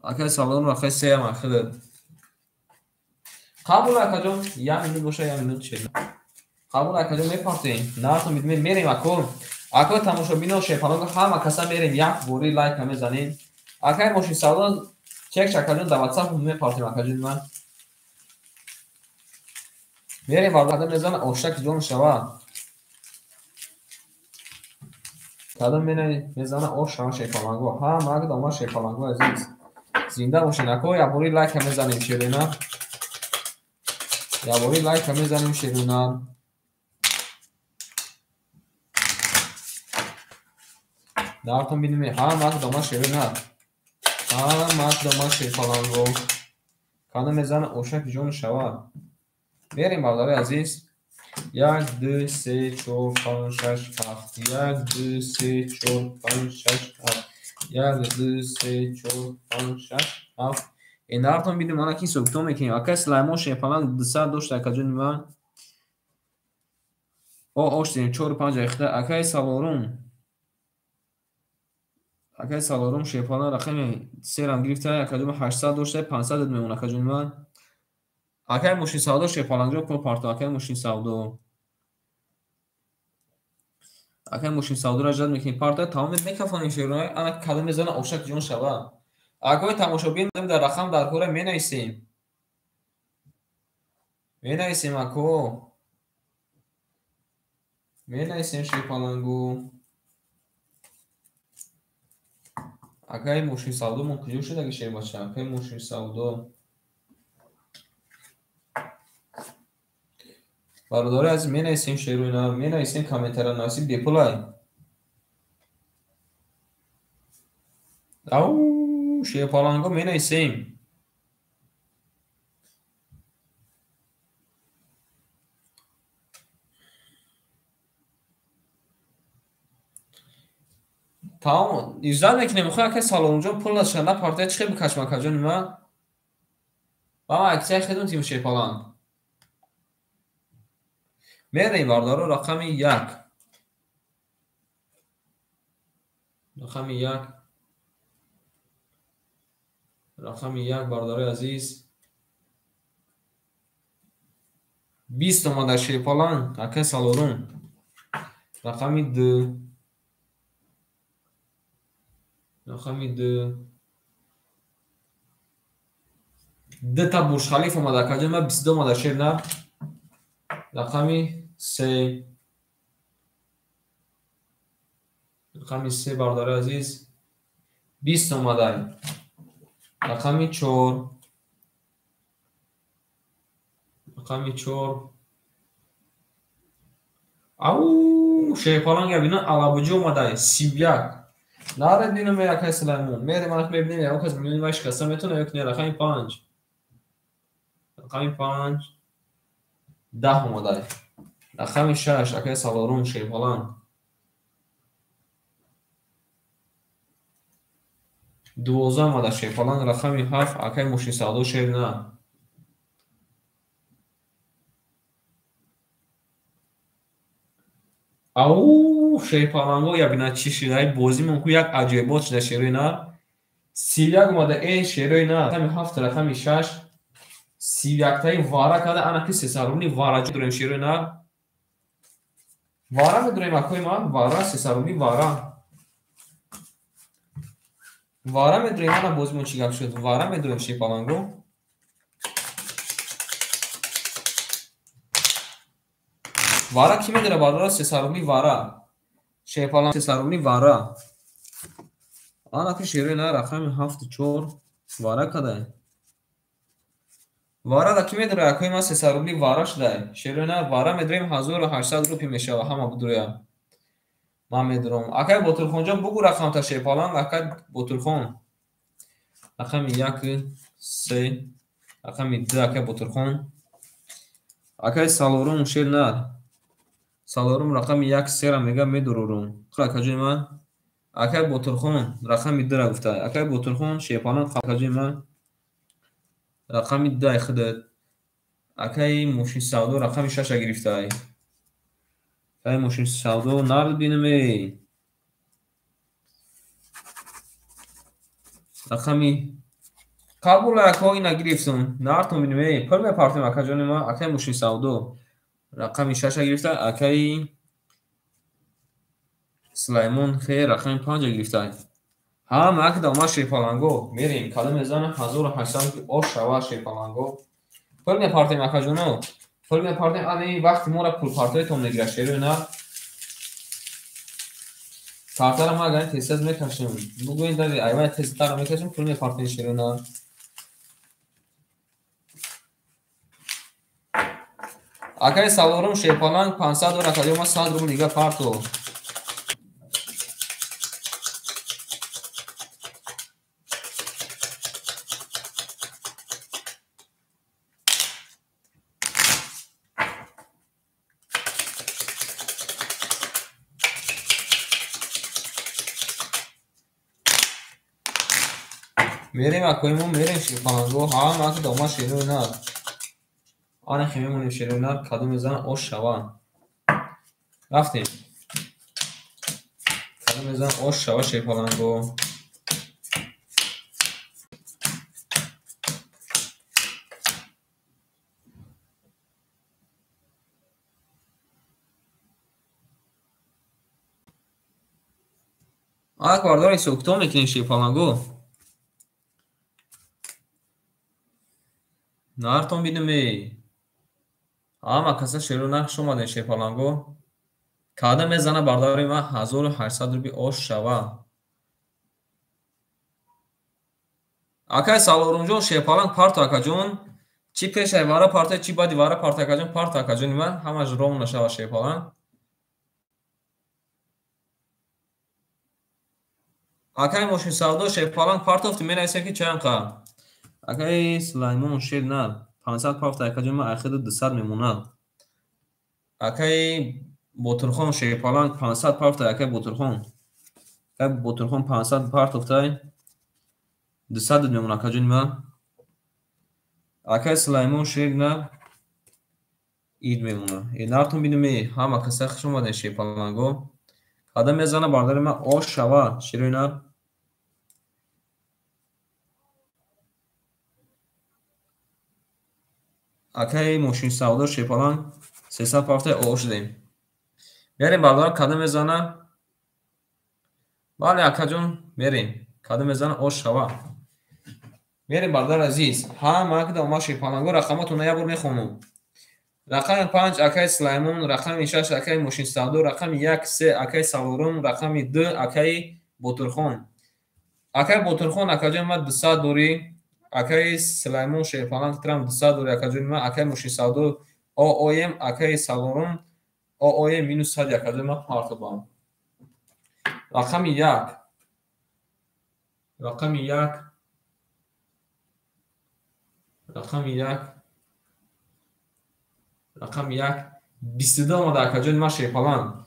اکای سالارم رقم 3 ما خود قبول اکا یا مینوت باشه یا مینوت چه قبول اکا میپارتیم نه تو میریم اکو تماشا بینو شیپالانگ همه کسا میریم یک بوری لایک همه زنیم اکای ماشین سودا چک چکالون در واتساپ میپارتیم اکا من میریم وارد میزان اوشک جون شوا کدام میزان اوش شوا شیپالانگو ها ماگ دوما شیپالانگو عزیز زنده باشین اکو یا بوری لایک هم میزنیم شیرینا یا بوری لایک هم میزنیم شیرینا دارتون بینیم ها ماگ دوما شیرینا ها ماگ دوما شیپالانگو کدام میزان اوشک جون شوا میریم بارداری عزیز 1 2 3 4 5 6 7 1 2 3 4 5 6 7 1 2 3 4 5 6 7 اینارتون بیدیم آنها کی سوکتو میکنیم اکا سلایمون شیپالانگ 200 داشت اکا جون ما او اوشتیم 4 5 اخته اکای سالارم شیپالانگ رقم 3 رم گرفته اکا جون 800 داشته 500 میمون اکا جون ما اکای ماشین سودا شیپالانگ رو کو پارتو اکای ماشین سودا اکای ماشین سودا را جد میکنیم پارتو تمام میکفانیم شیرونای انا کدام میزنه اوشک جون شوا اکای تماشابین در رقم در کوره مینویسیم اکو مینویسیم شیپالانگو اکای ماشین سودا من کجا شده اگه شیر باشه اکای ماشین سودا برادر عزیز می‌نویسین شعر و اینا می‌نویسین کامنت‌ها نویسین بپولای او شعر پالانگو می‌نویسیم tamam izlemek nemiخوای که سال اونجا پول داشتن پارتی چه بکش مکجون ما بابا اکثر خدمت تیم شعر پالان میریم باردارو رقم 1 رقم 1 رقم 1 باردار عزیز 20 اومده شعر پالان اکه سالورون رقم 2 رقم 2 ده تا برج خلیفه اومده کجا ما 22 اومده شعر نه رقم 3 رقم 3 باردار عزیز 20 اومده رقم 4 رقم 4 او شعر پالان یا بینا علابجو اومده 31 ناره بینم یک سلیمون میریم من میبینیم یک از میلیون وش کسا میتونه یک نه رقم 5 رقم 5 10 اومده رقم 6 اکه سالارون شعر پالان 12 اومده شعر پالان رقم 7 اکه مشین سعدو شعر نه او شعر پالانگو یا بینا چی شده بازی منکو یک عجیبات شده شعر نه 31 اومده این شعر نه رقم 7 رقم 6 31 تای وارا کده انا که سسارونی وارا جدرم شعر نه وارا میدونیم اکوی ما وارا سسارونی وارا وارا میدونیم انا بازی من چی گفت شد وارا میدونیم شعر پالانگو وارا کی میدونه بالا سسارونی وارا شعر پالان سسارونی وارا آنا که شعر نه رقم 7 4 وارا کده وارا دا کی میدونه اکوی ما سسارونی وارا شده شعر نه وارا میدونیم 1800 روپی میشه و همه بدویا من میدونم اکای بوتلخون جان بگو رقم تا شعر پالان اکای بوتلخون رقم 1 3 رقم 2 اکای بوتلخون اکای سالورون شعر نه سالورون رقم 1 3 را میگه میدورورم خلا کجای من اکای بوتلخون رقم 2 را گفته اکای بوتلخون شعر پالان کجای من رقم 2 خودت اکای ماشین سعودو رقم 6 گرفته اکای ماشین سعودو نرد بینم رقمی قبول اکای نگرفتم نرتون بینم پر بپارتیم اکای جان ما اکای ماشین سعودو رقم 6 گرفته اکای سلیمان خیر رقم 5 گرفته هم اک دامه شعر پالانگو میریم کلم میزان 1800 آش شوا شعر پالانگو پول میپارتیم اکا جونو پول میپارتیم این وقتی ما را پول پارتای توم نگیره شعر نه پارتا را ما اگر تیستز میکشیم بگوین داری ایوان تیستا را میکشیم پول میپارتیم شعر نه اکای سالورم شعر پالانگ 500 دور اکا ما 100 روبل دیگه پارتو میریم اکویمون میریم شعر پالانگو ها ما که دامه شعر نه آن خیلی مونیم شعر نه کدوم میزان آش شوا رفتیم کدوم میزان آش شوا شعر پالانگو آن کاردار سوکتو میکنیم شعر پالانگو نارتون بینم اما کسا شعر نقش اومده شعر پالانگو کاده میزنه برداری ما 1800 روپی آش شوا اکای سالورم جون شعر پالانگ پارتو اکا جون Чи пешай вара парта чи баъди вара партакаҷон партакаҷони ман ҳамаш ром нашава шепалан. Акай мошин савдо шепалан партофти менависем ки чаянқа. Акай Сулаймон Шернар 500 партакаҷони ман ахиду 200 мемонад. Акай Ботурхон шепалан 500 парта акай Ботурхон. Акай Ботурхон 500 партофтай 200 мемонад акаҷони ман. Акай Сулаймон Шернар ид мемонад. Нартон бидуми ҳама каса хуш омаден шепаланго. Қадам мезана бардори ман ош шава широинар. Акай мошин савдо шепалан 300 партаи ош дем. Мерем бардор қадам мезана. Бале акаҷон мерем. Қадам мезана ош шава. Мерем бардор азиз. Ҳама кида ома шепаланго рақамотуна як бор мехонам. Рақами 5 акай Сулаймон, рақами 6 акай мошин савдо, рақами 1 3 акай Салорум, рақами 2 акай Ботурхон. Акай Ботурхон акаҷони ман 200 дори. Акай Сулаймон шепалан китрам 200 дори акаҷони ман. Акай мошин савдо ООМ, акай Салорум ООМ минус 100 акаҷони ман партобам. Рақами 1 рақами 1 рақами 1 рақами 1 22 омада акаҷони ман шепалан.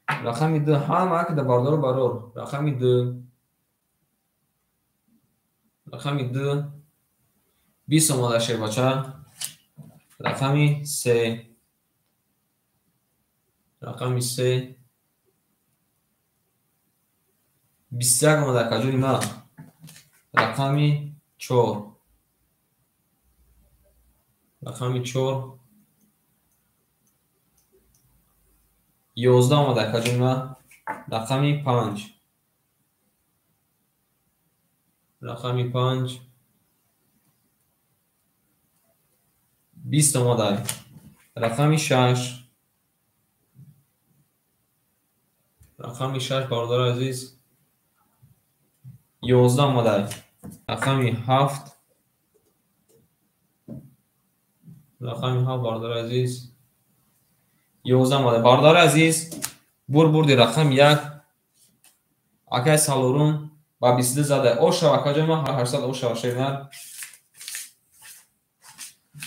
Рақами 2 ҳама акида бардор барор. Рақами 2 рақами 2 20 омада шебача. Рақами 3 рақами 3 21 омада акаҷони ман. Рақами 4 рақами 4 11 омада акаҷони ман. Рақами 5 рақами 5 20 омадай. Рақами 6 рақами 6 бардор азиз 11 омадай. Рақами 7 рақами 7 бардор азиз 11 омадай. Бардор азиз бур бурди рақами 1 акай Салорум ба 22 задай. Ош шава акаҷони ман 800 ош шава шевнад.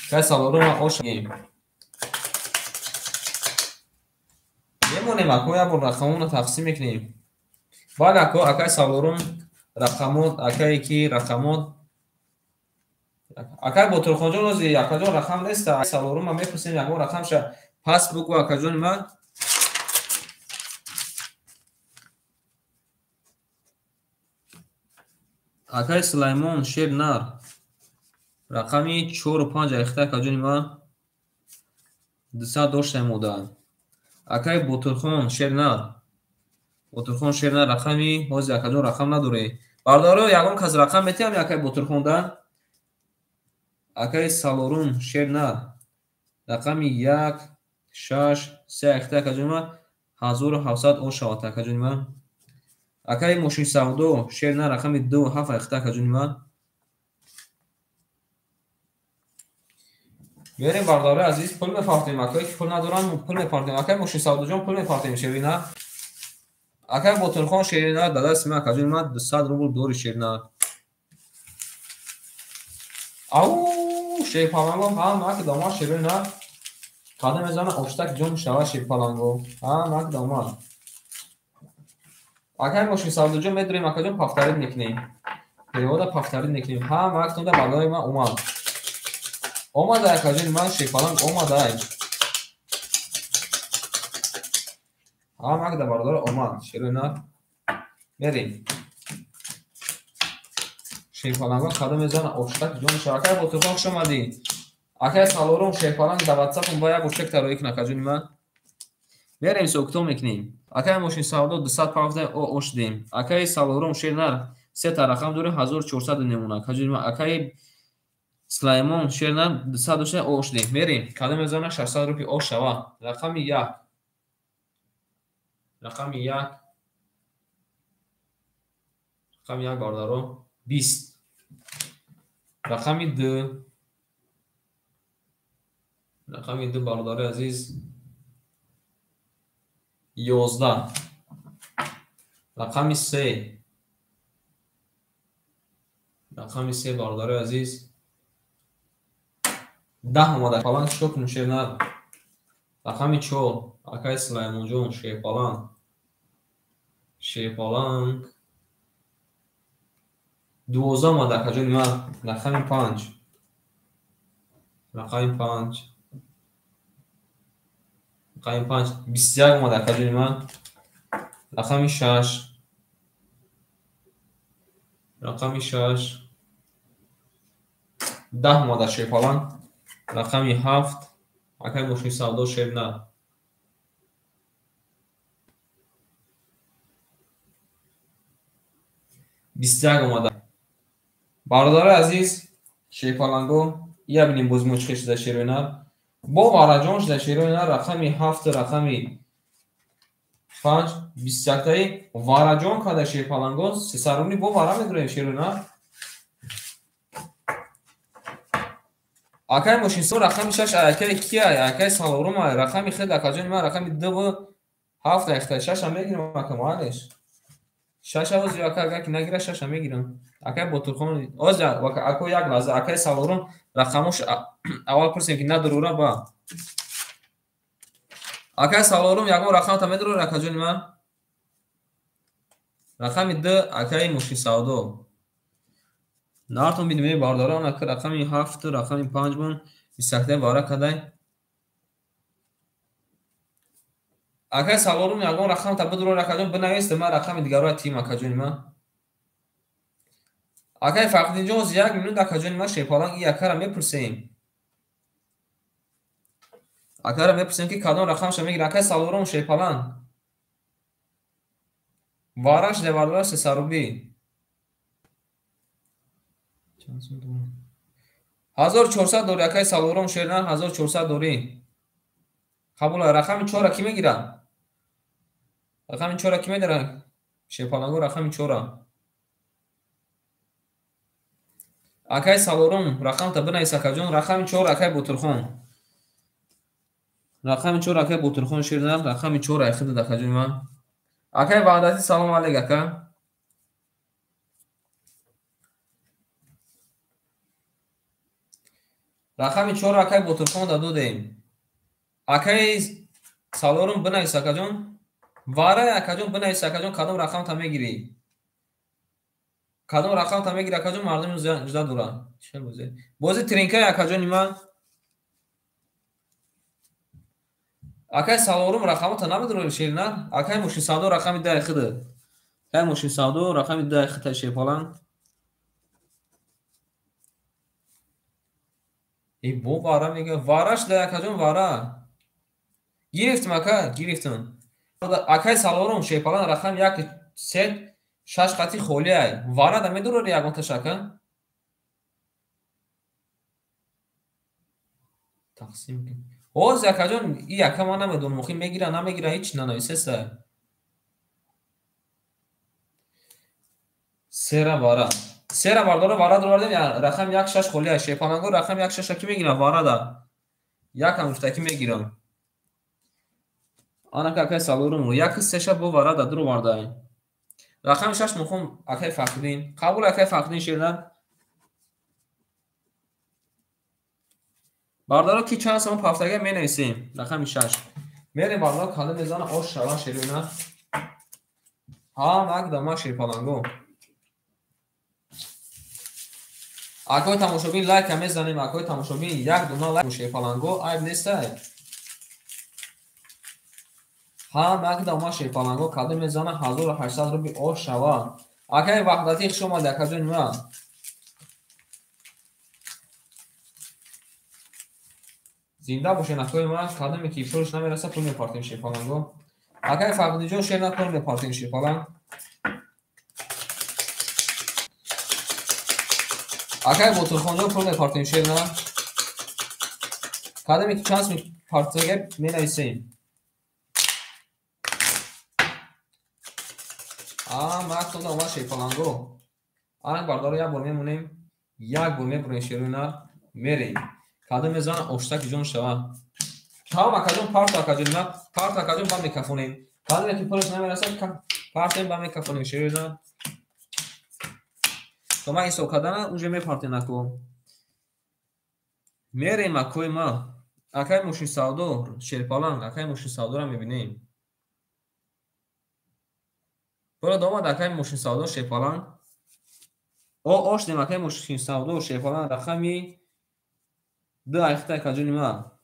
Акай Салорум ош гем. Мемонем ако як бор рақамонро тақсим мекунем. Бале ако акай Салорум рақамот акае ки рақамот акай Ботурхонҷон ози акаҷон рақам неста. Салорума мепурсем ягон рақамша пас бугу акаҷони ман. Акай Сулаймон Шернар рақами 4 5 рехта акаҷони ман 200 доштаем одан. Акай Ботурхон Шернар рақами ҳози акаҷон рақам надоре. Бардоро ягон кас рақам метиҳам акай Ботурхондан. Акай Салорум Шернар рақами 1 6 3 рехта акаҷони ман 1700 ош шавад акаҷони ман. Акай мошин савдо Шернар рақами 2 7 рехта акаҷони ман. Мерем бардори азиз пул мефартем. Акай ки пул надоран пул мефартем. Акай мошин савдоҷон пул мефартем шевина. Акай Ботурхон Шернар дадаст ман акаҷони ман 200 рубл дори Шернар. Ау шепаланго ҳама ки дома шевина. Қадам мезана оштак ҷон шава шепаланго. Ҳама ки дома. Акай мошин савдоҷон медурем акаҷон пафтарид мекунем. Перевода пафтарид мекунем. Ҳама ки тунда бардори ман омад. Омадай акаҷони ман шепаланг омадай. Ҳама ки да бардори омад. Шерина. Мерем. Шепаланго қадам мезана оштак ҷон шава. Акай Ботурхон хуш омадӣ. Акай Салорум шепаланг да ватсапум ба як бор чек тароӣ кун акаҷони ман. Мерем сӯктон мекунем. Акай мошин савдо 200 партаи ош дем. Акай Салорум Шернар 3 та рақам дори 1400 немона акаҷони ман. Акай Сулаймон Шернар 200 дошта ош дем. Мерем қадам мезана 600 рупи ош шава. Рақами 1 рақами 1 рақами 1 бардаро 20. Рақами 2 رقم 2 برادر عزیز 11. رقم 3 برادر عزیز 10 اومده پالان چیکار کنیم شیرینر. رقم 4 آقای سلیمان جون شیپالان 12 اومده کجا نیمه. رقم 5 21 اومده کجا نیمه. رقم 6 10 اومده شیپالان. رقم 7 آقای مشین سودا شیرینر 21 اومده. برادر عزیز شیپالانگو یا بینیم باز مچخش ده شیرینر با وارجانش ده شیرینر. رقم 7 رقم 5 21 تایی وارجان که ده شیپالانگو سسرونی با وارا میگره شیرینر. آقای مشین سودا رقم 6 آقای کیه آقای سالوروم رقم خیلی دکاجون ما رقم 2 و 7 اخته 6 هم میگیرم اکمالش 6 اوز یا که که نگیره 6 هم میگیرم. اکای بطرخون اوز جا اکو یک لحظه اکای سالورون رقمش اول پرسیم که ندروره با اکای سالورون یکم رقم تا میدرو رقم جون من رقم 2 اکای مشکی سودو نارتون بینیم بارداران اکای رقم 7 رقم 5 بون بیسکته واره کدای اکای سالورون یکم رقم تا بدرو رقم جون بنویسته من رقم دیگه تیم اکای جون من اکای فقط اینجا از یک میلیون دکا جون ما شیپالان این اکا را میپرسیم. اکا را میپرسیم که کدام رقم شما میگیره. اکای سالورم شیپالان وارش دوردار سسروبی 1400 دوری اکای سالورم شیرینر 1400 دوری قبول. رقم 4 کی میگیره. رقم 4 کی میگیره شیپالانگو رقم 4 اکای سالورم رقم تا بنویس اکا جون. رقم 4 اکای بطرخون رقم 4 اکای بطرخون شیرینر رقم 4 اخید دکا جون ما اکای وعدتی سلام علیک اکا. رقم 4 اکای بطرخون دادو دیم. اکای سالورم بنویس اکا جون. واره اکا جون بنویس اکا جون کدام رقم تا میگیری. کدام رقم تا میگیری اکا جون مردم جدا دورا چه بوزه ترینکای اکا جون نیما اکای سالورم رقم تا نمیدرو شیرینر. اکای مشین سودو رقم 10 خده اکای مشین سودو رقم 10 خده شیپالان ای بو واره میگه وارش ده اکا جون واره گرفتم اکا گرفتم. اکای سالورم شیپالان رقم 1 3 6 خطی خولی ای واره ده میدرو یکم تشکن تقسیم کن اوز اکا جون ای یکم ما نمیدون مخی میگیره نمیگیره هیچ ننویسه سه را واره سه را بارداره واره دروردیم یا رقم 1 6 خولی ای شیپالانگو رقم 1 6 کی میگیره واره ده یکم اشتکی میگیرم آن اکای سالورم 1 3 شب بو واره ده درو وارده رقم 6 مخم اکای فقدین قبول اکای فقدین شیرینر باردارا کی چند سوم پافتگه می نویسیم. رقم 6 میریم باردارا کاله میزان آش شلا شیرینر ها مک دما شیپالانگو اکای تماشابین لایک هم میزنیم. اکای تماشابین یک دونه لایک شیپالانگو عیب نیسته ها مک دما شیپالانگو کاله میزان 1800 روپی آش شوا اکای وحدتی شما دکا جون ما زنده باشین اکای ما کدومی که پولش نمیرسه پول میپارتیم شیپالانگو اکای فقدی جون شیر نکنیم میپارتیم شیپالان اکای بطرخون جون پول میپارتیم شیر نه کدومی که چانس میپارتیم می نویسیم مکتون دا اومد شیپالانگو آنک باردارو یک بار میمونیم یک بار میپرین شیرو نه میریم кадом мезана оштаки ҷон шава там акаҷон парт акаҷон на парт акаҷон ба микафонем кадом ки пулаш намерасад партем ба микафонем ширина то ма ҳисоб кардана уже мепартенаку мерем акои ма акай мушин савдо шерпаланг акай мушин савдоро мебинем пура домад акай мушин савдо шерпаланг ошдем акай мушин савдо шерпаланг рақами ду айхта акаҷони ма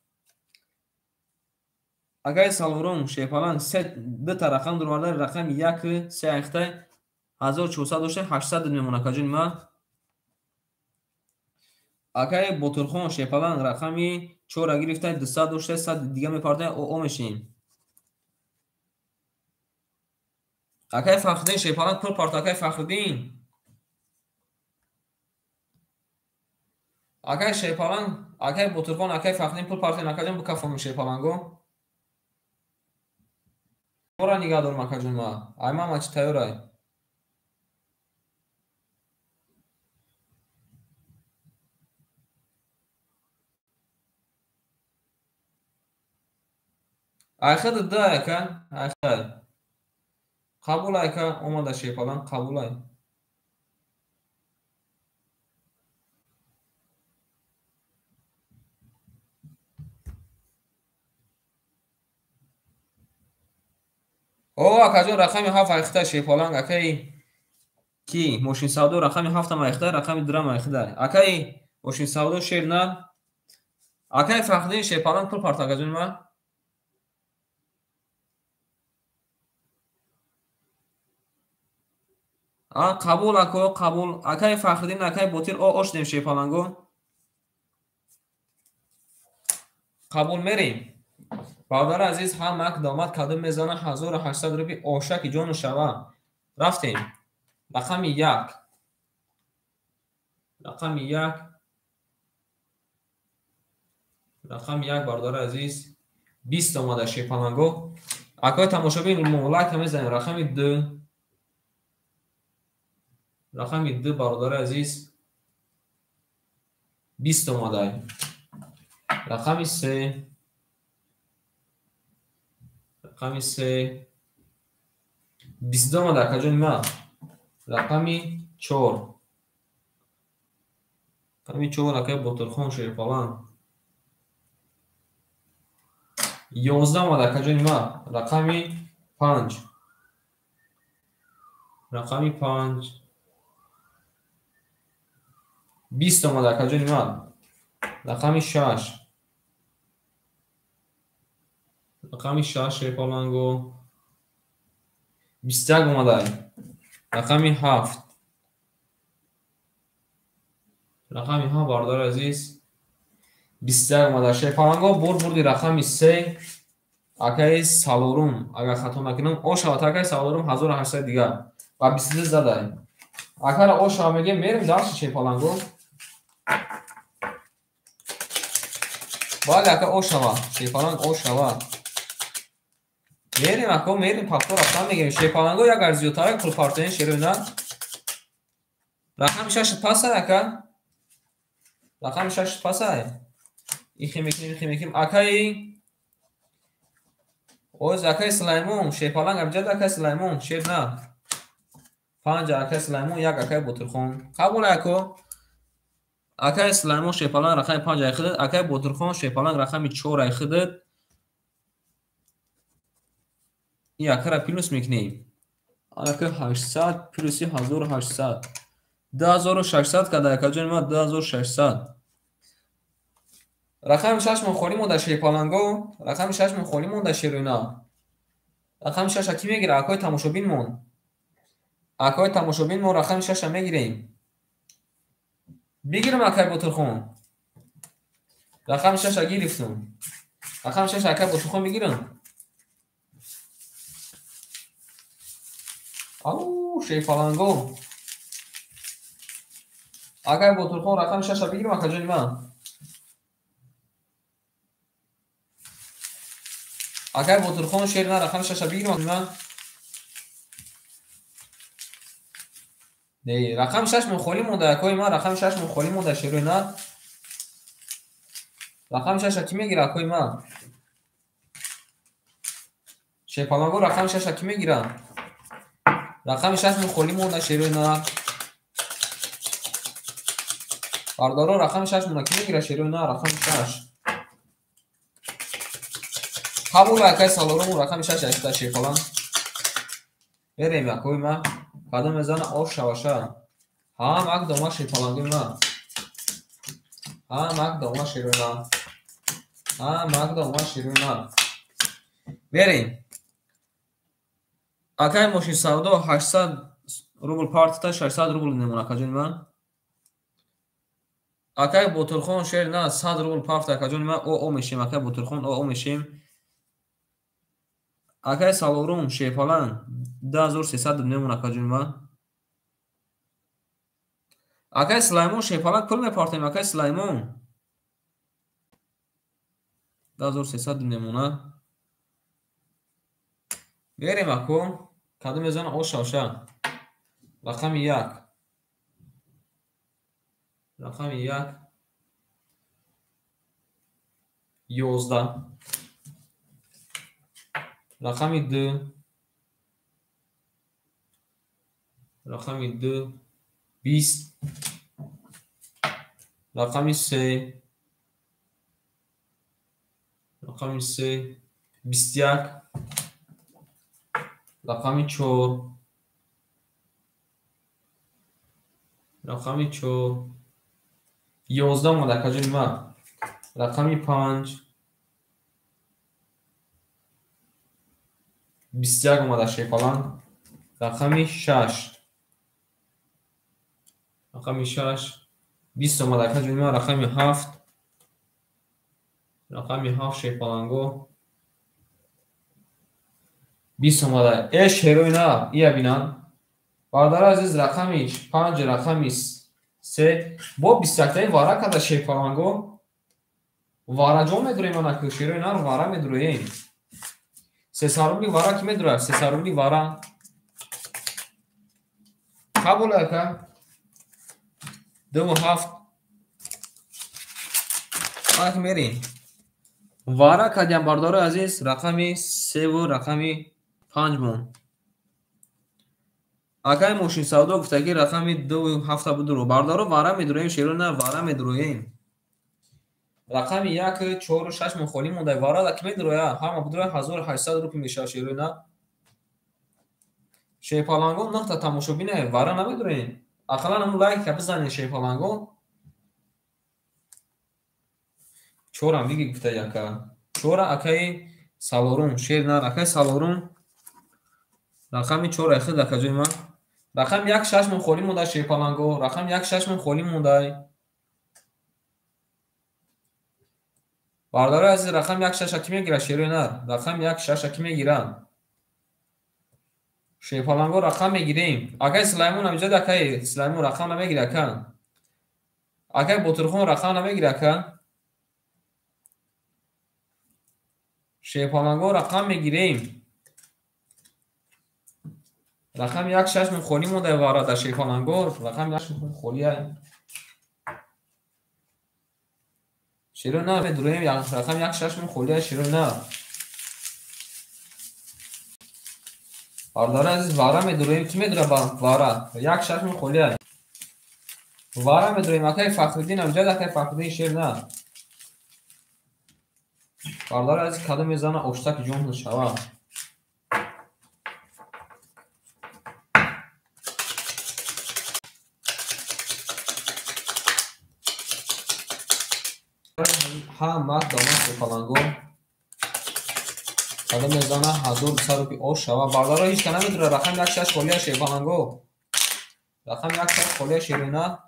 акай салворум шерпаланг се дута рақам дурвардари рақами як се айхта 1400 дошта 800 мемона акаҷони ма акай ботурхон шерпаланг рақами 4 гирифта 200 дошта 100 дига мепарда о мешинем акай фахриддин шерпаланг пул парта акай фахриддин акай шерпаланг акай ботурхон акай фахриддин пул парта накаҷон бикафонум шерпаланго ора нигаҳ дорам акаҷон ма ай ма чӣ тайёрай айхад ду ака айхад қабул айка омада шерпаланг қабул ай о акаҷон рақами 7 айхта шерпаланг акай ки мошин савдо рақами 7 айхта рақами 2 айхта акай мошин савдо шерна акай фахриддин шерпаланг пул парта акаҷон ма қабул ако қабул акай фахриддин акай ботир ошдем шерпаланго қабул мерем бародари азиз ҳамак домад кадом мезана 1800 рупи ошаки ҷону шава рафтем рақами як бародари азиз 20 омада шерпаланго акои тамошобин лайка мезанем рақами 2 бародари азиз 20 омадай рақами 3 22 омада акаҷони ма рақами 4 акай ботурхон шерпаланг 11 омада акаҷони ма рақами 5 20 омада акаҷони ма рақами 6 шерпаланго 21 омадай рақами 7 бародари азиз 21 омада шерпаланго бурди рақами 3 акай салорум агар хато накунам ошавад акай салорум 1800 дига ва 22 задай акара ошава мегем мерим дарси шерпаланго бале ака ошава шерпаланг ошава мерим ако мерим пахто рафтан мегем шерпаланго як арзиётара пул партен шерӯна рақами 6 пасай ака рақами 6 пасай ихимеким акай оз акай сулаймон шерпаланг абҷад акай сулаймон шерна 5 акай сулаймон як акай ботурхон қабул ако акай сулаймон шерпаланг рақами 5 айхидад акай ботурхон шерпаланг рақами 4 айхидад ин якара плюс мекунем акай 800 плюси 1800 2600 када акаҷони ма 2600 рақами 6 мон холӣ монда шерпаланго рақами 6 мон холӣ монда шерӯна рақами 6 ки мегира акои тамошобин мон рақами 6 мегирем бигирам акай ботурхон рақами 6 гирифтум рақами 6 акай ботурхон бигирам шерпаланго акай ботурхон рақами 6 бигирам акаҷони ма акай ботурхон шерна рақами 6 бигирам ма рақами 6 мон холӣ монда акои ма рақами 6 мон холӣ монда шерӯна رقم 6 کی میگیره کوی ما شیپالانگو رقم 6 کی میگیره رقم 6 من خالی مونده شیروی نه باردارو رقم 6 من کی میگیره شیروی نه رقم 6 قبول اکای سالارو رقم 6 است شیپالان بریم یکوی ما قدم میزنه آش شواشه ها مک دوما شیپالانگو ما ها مک دوما شیروی نه ها مک دوما شیروی نه بریم اکای ماشین سودا 800 روبل پارت تا 600 روبل نمونه کجون من اکای بوتلخون شیر نه 100 روبل پارت تا کجون من او میشیم اکای بوتلخون او میشیم اکای سالورون شیپالان 10300 نمونه کجون من اکای سلایمون شیپالان کل میپارتیم اکای سلایمون 10300 نمونه بریم اکو کدوم میزنه او شاشه رقم 1 رقم 1 11 رقم 2 رقم 2 20 رقم 3 رقم 3 21 رقم 4 رقم 4 11 مونده کجون ما رقم 5 21 اومده شیپالان رقم 6 رقم 6 20 اومده کجون ما رقم 7 رقم 7 شیپالانگو 20 اومده ايش هروینا ایا بینان برادر عزیز رقمش 5 رقم 3 با 21 واره کده شیپالانگو واره جو میدرویم انا که هروینا رو واره میدرویم سه سارولی واره کی میدروه سه سارولی واره قبوله که 2 و 7 آنکه میرین واره کدیم بردار عزیز رقم 3 و رقم 5 مون اکای موشین سودا گفته که رقم 2 و 7 بودرو بردارو واره میدرویم شیرو نه واره میدرویم رقم 1 4 و 6 من خالی مونده واره دکی میدروه همه بودرو 1800 روپی میشه شیرو نه شیپالانگو نقطه تماشوبینه واره نمیدرویم اقلا همون لایک که بزنین شیپالانگو 4 هم دیگه گفته یکا 4 اکای سالورون شیر نه اکای سالورون رقم 4 اخیر در کجای من رقم 1 6 من خالی مونده شیپالانگو رقم 1 6 من خالی مونده باردار عزیز رقم 1 6 کی میگیره شیر نه رقم 1 6 کی میگیره شیپالانگو رقم میگیریم اکای سلیمون هم جد اکای سلیمون رقم نمیگیره کن اکای بوترخون رقم نمیگیره کن شیپالانگو رقم میگیریم رقم 1 6 من خالی مونده واره در شیپالانگو رقم 1 6 من خالیه شیرو نه میدرویم رقم 1 6 من خالیه شیرو نه باردار عزیز واره میدرویم کی میدره واره 1 6 من خالیه واره میدرویم اکای فخردین هم جد اکای فخردین شیر نه باردار عزیز کدوم میزنه اشتک جون شوا ها مات دامن شیپالانگو کدوم میزنه 1200 روپی اوش شوا باردار هیچ که نمیدره رقم 1 6 خالیه شیپالانگو رقم 1 6 خالیه شیرینه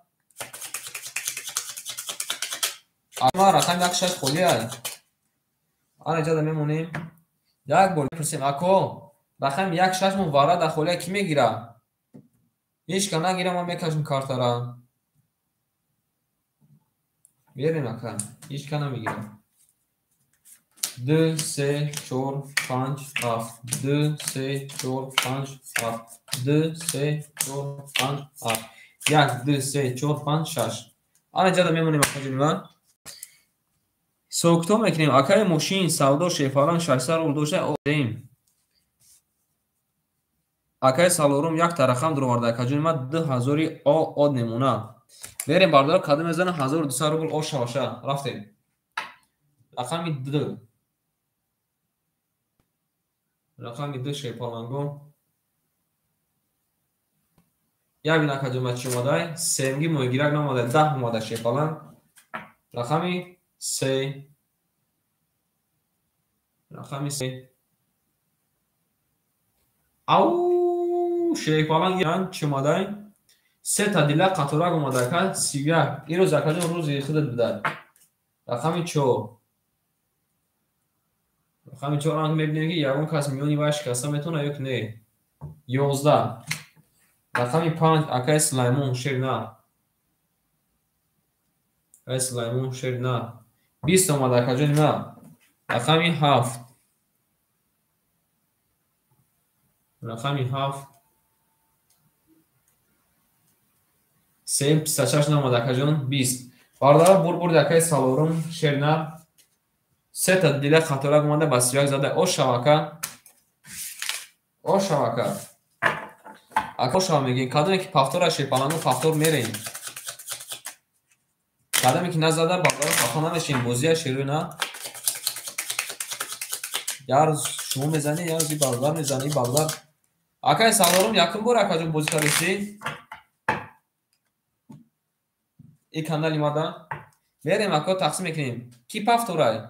اما رقم 1 6 خالیه آن اینجا میمونیم یک بار پرسیم اکو رقم 1 6 مون واره در خالیه کی میگیره هیچ که نگیره ما میکشیم کارتا را بیاریم اکن هیچ که نمیگیره 2 3 4 5 7 2 3 4 5 7 2 3 4 5 7 1 2 3 4 5 6 آن اینجا میمونیم اکن سوکتو میکنیم. اکای ماشین سودا شیفالان 600 رو دوشه آدیم. اکای سالورم یک ترخم در آورده کجون ما 2000 آد نمونه. بریم باردار کدوم میزنه 1200 روبل آ شاشه رفتیم. رقمی 2. رقمی 2 شیفالانگو. یا بینا کجون چی اومده؟ سنگی موگیرک نموده 10 اومده شیفالان. رقمی 3. رقمی 3. او شیفالان گیرن چی اومده؟ 3 تا دیله قطورک اومده که 31. این روز کجون روزی خودت بده. رقمی 4. رقمی 4 رقم میبینیم که یکون کس میونی باش کسا میتونه یک نه. 11. رقمی 5 اکای سلیمون شیرنا. اکای سلیمون شیرنا. 20 اومده کجون نه. رقمی 7. رقمی 7. 3 26 اومده کجون 20. باردارا بور اکای سالورم شیرنا. 3 تا دیله خطورک اومده بس یک زده او شبکه. او شبکه. اکا شما میگین کدومی که پفتور شیپالانگو پفتور میرین. کدومی که نزده باردارا پفتور نمیشین بوزیه شیروی نه. یار شما میزنی یار زی باردار میزنی باردار. اکای سالورم یکم بور اکا جون بوزی کاریسی. این کندلی ماده. میریم اکا تقسیم میکنیم. کی پفتورای؟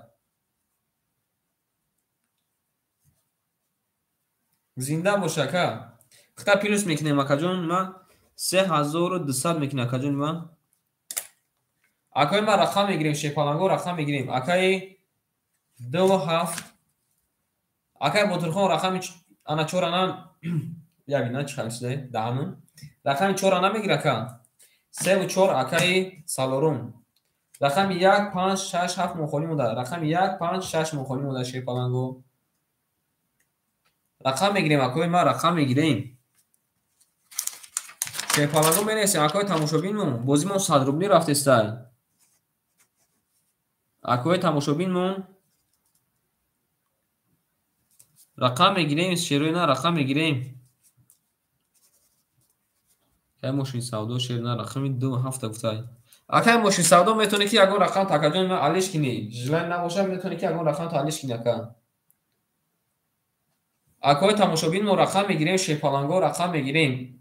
زنده باشه که. خطا پیلوس میکنیم اکا جون ما 3200 میکنه اکا جون ما. اکای ما رقم میگیریم شیپالانگو رقم میگیریم. اکای 2 7. اکای بطرخون رقم انا 4 انا یا بینا چه خمیسته دهنون. رقم 4 انا میگیره که 3 و 4 اکای سالورم. رقم 1 5 6 7 مخالی مونده. رقم 1 5 6 مخالی مونده شیپالانگو. رقم میگیریم اکای ما رقم میگیریم. شیپالانگو میرسیم اکای تماشابینمون بازیمون 100 روبلی رفت استای. اکای تماشابینمون رقم میگیریم شیروی نه رقم میگیریم. که ماشین سودا شیر نه رقمی 2 7 گفتای. اکای ماشین سودا میتونه که اگه رقم تاکجون ما علیش کنی جلن نباشه میتونه که اگه رقم تو علیش کنی اکا. اکای تماشابینمون رقم میگیریم شیپالانگو رقم میگیریم.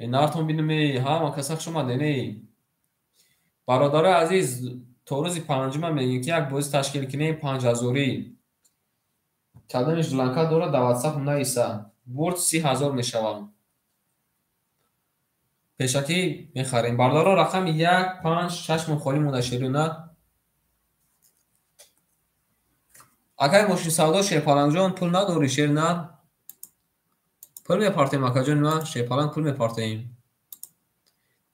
نارتون بینم ها ما کسا شما دینی. برادر عزیز تو روزی پنجم میگه که یک بازی تشکیل کنیم 5000 کدامش لانکا دوره در واتساپ نایسا برد 30000 میشوم. پیشکی میخریم. باردارا رقم 1 5 6 مخالی مونده شیرونه. اگر ماشین سودا شیپالانگ جان پول نداری شیرونه. پول میپارتیم اکا جان ما شیپالانگ پول میپارتیم.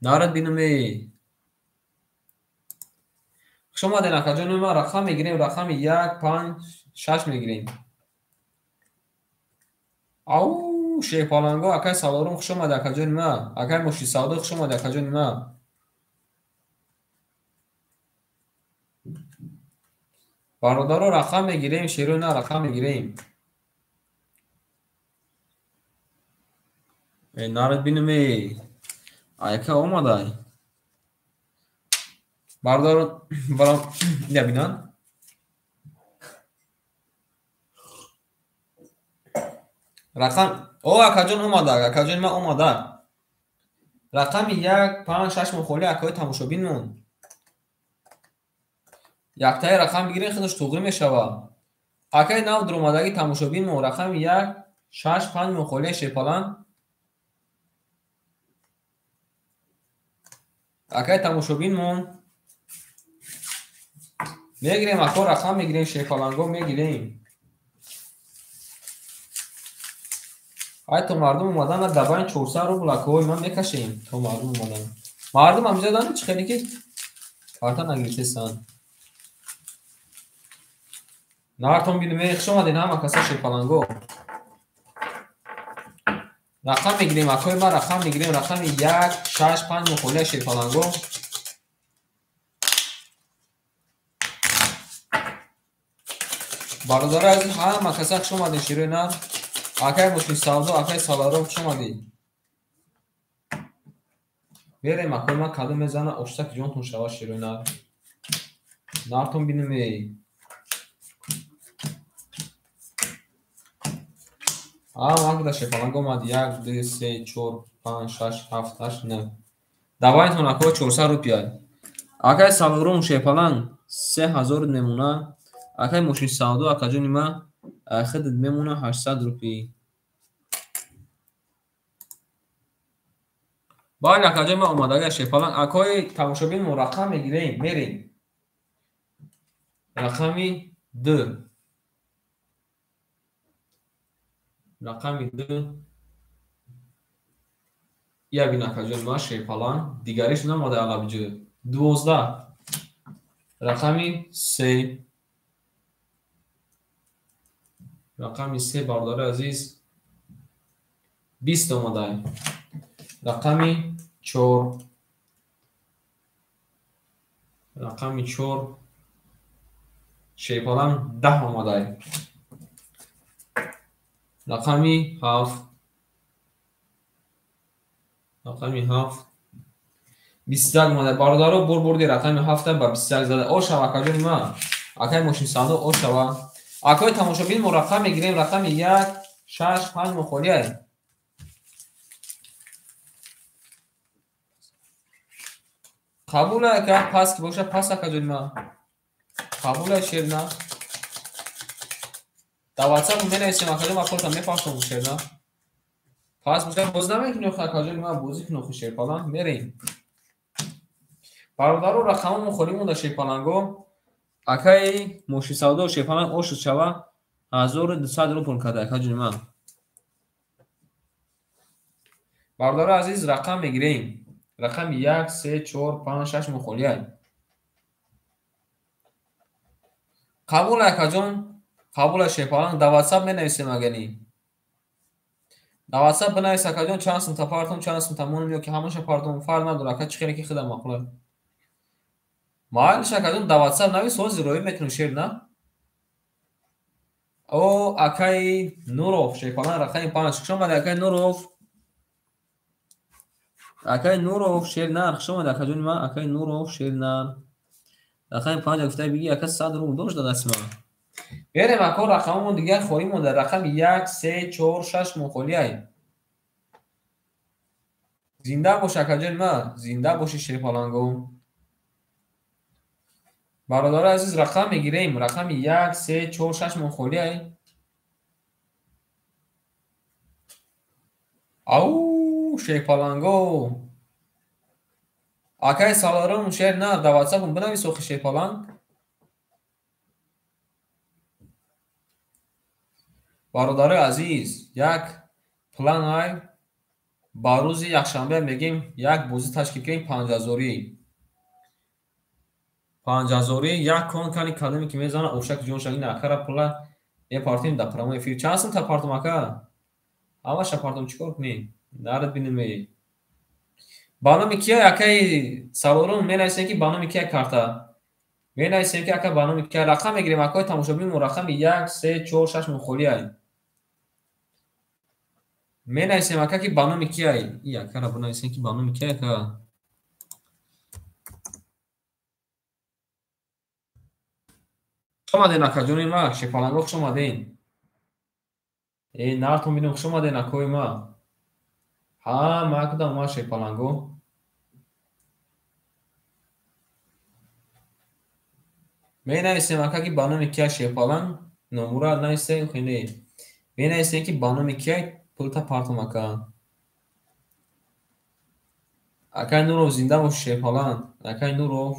نارد بینمی. شما دین اکا جان ما رقم میگیریم رقم 1 5 6 میگیریم. او شیپالانگو اکای سالارم خوش اومده اکا جان ما. اکای ماشین سودا خوش اومده اکا جان ما. برادرها رقم میگیریم شیرو نه رقم میگیریم. نارد بینمی ایکا اومده برادر برام نبینن. رقم او اکاجون اومده اکاجون ما اومده. رقم 1 5 6 مخالی اکای تماشابینمون. یک تای رقم بگیرین خودش توغی میشوه. اکای نو در اومدگی تماشابینمون رقم 1 6 5 مخالی شیپالان. اکای تماشابینمون میگیریم اکا رقم میگیریم شیپالانگو میگیریم. ای تو مردم اومدن دباین 400 روبل اکای ما میکشیم. تو مردم اومدن مردم همجا دانه چه خیلی که کارتا نگیرتستان نارتون بینیم شما دین همه کسا شیپالانگو رقم میگیریم اکای ما رقم میگیریم رقم 1 6 5 مخالی شیپالانگو. برادر عزیز همه کسا خوش اومدین شیرین نه اکای ماشین سودا اکای سالارم خوش اومدین بریم اکای من کادو میزنه اشتک جونتون شوا شیرین نه نارتون بینیم وقت داشته پلنگ اومد 1 2 3 4 5 6 7 8 9 давайтон акой 400 рупия акай салорум шепалан 3000 мемуна акай мошин савдо акаҷо нима хидд мемуна 800 рупи бале акаҷо ма омадага шепалан акой тамошобин мо рақам мегирем мерем рақами 2 рақами 2 ябин акаҷо нима шепалан дигариш намода алабиҷо 12 рақами 3 рақами 3 бардори азиз 20 омадай рақами 4 рақами 4 шепалан 10 омадай рақами 7 рақами 7 21 омадай бардоро бурбурди рақами 7 ба 21 зада ошава акаҷо нима акай мошин савдо ошава акой тамошобин мо рақам мегирем рақами 1 6 5 мохолия қабула ака пас ки боша пас акаҷо нима қабула шерна да ватсап менависем акаҷо ма хотам мепасом шерна пас боша боз намекунем акаҷо нима бози кунохи шерпалан мерем бародаро рақамон мохолимон да шерпаланго акай мошин савдо шепалан ошуд шава 1200 рупл када акаҷо нима бародаро азиз рақам мегирем рақами 1 3 4 5 6 мохолия қабул акаҷон қабула шепалан да ватсап менависем агани да ватсап бинавис акаҷон чанд сумта партум чанд сумта монум ё ки ҳамаша партум фарқ надора ака чӣ хеле ки хида мақулад маҳалиш акаҷон да ватсап навис ҳозир роӣ мекунем шер на о акай нуров шепалан рақами 5 хуш омади акай нуров шернар хуш омади акаҷо нима акай нуров шернар рақами 5 гуфтай биги ака 100 рубл дошт дастима берем ако рақамон дигар хоҳим монда рақами 1 3 4 6 мохолия зинда бош акаҷо нима зинда боши шерпаланго бародари азиз рақам мегирем рақами 1 3 4 6 мохолия ау шерпаланго акай салорум шер на да ватсапум бинавис охи шерпаланг бародари азиз як план ай ба рӯзи якшанбе мегем як бозӣ ташкил кунем 5000 як конкани кадаме ки мезана ошак ҷоншак ин акара пула мепартем да прамо эфир чанд сумта партум ака ҳамаша партум чикор кунем нарад бинем ба номи кия акай салорум менависем ки ба номи кия карта менависем ки ака ба номи кия рақам мегирем акои тамошобин мо рақами 1 3 4 6 мохолия менависем ака ки ба номи кия и акара бинависем ки ба номи кия ака хуш омаден акаҷони ма шепаланго хуш омаден нартон бинем хуш омаден акои ма ҳама кудам ма шепаланго менависем ака ки ба номи кия шепаланг номура нависем хине менависем ки ба номи кия пулта партум ака акай нуров зинда бош шепаланг акай нуров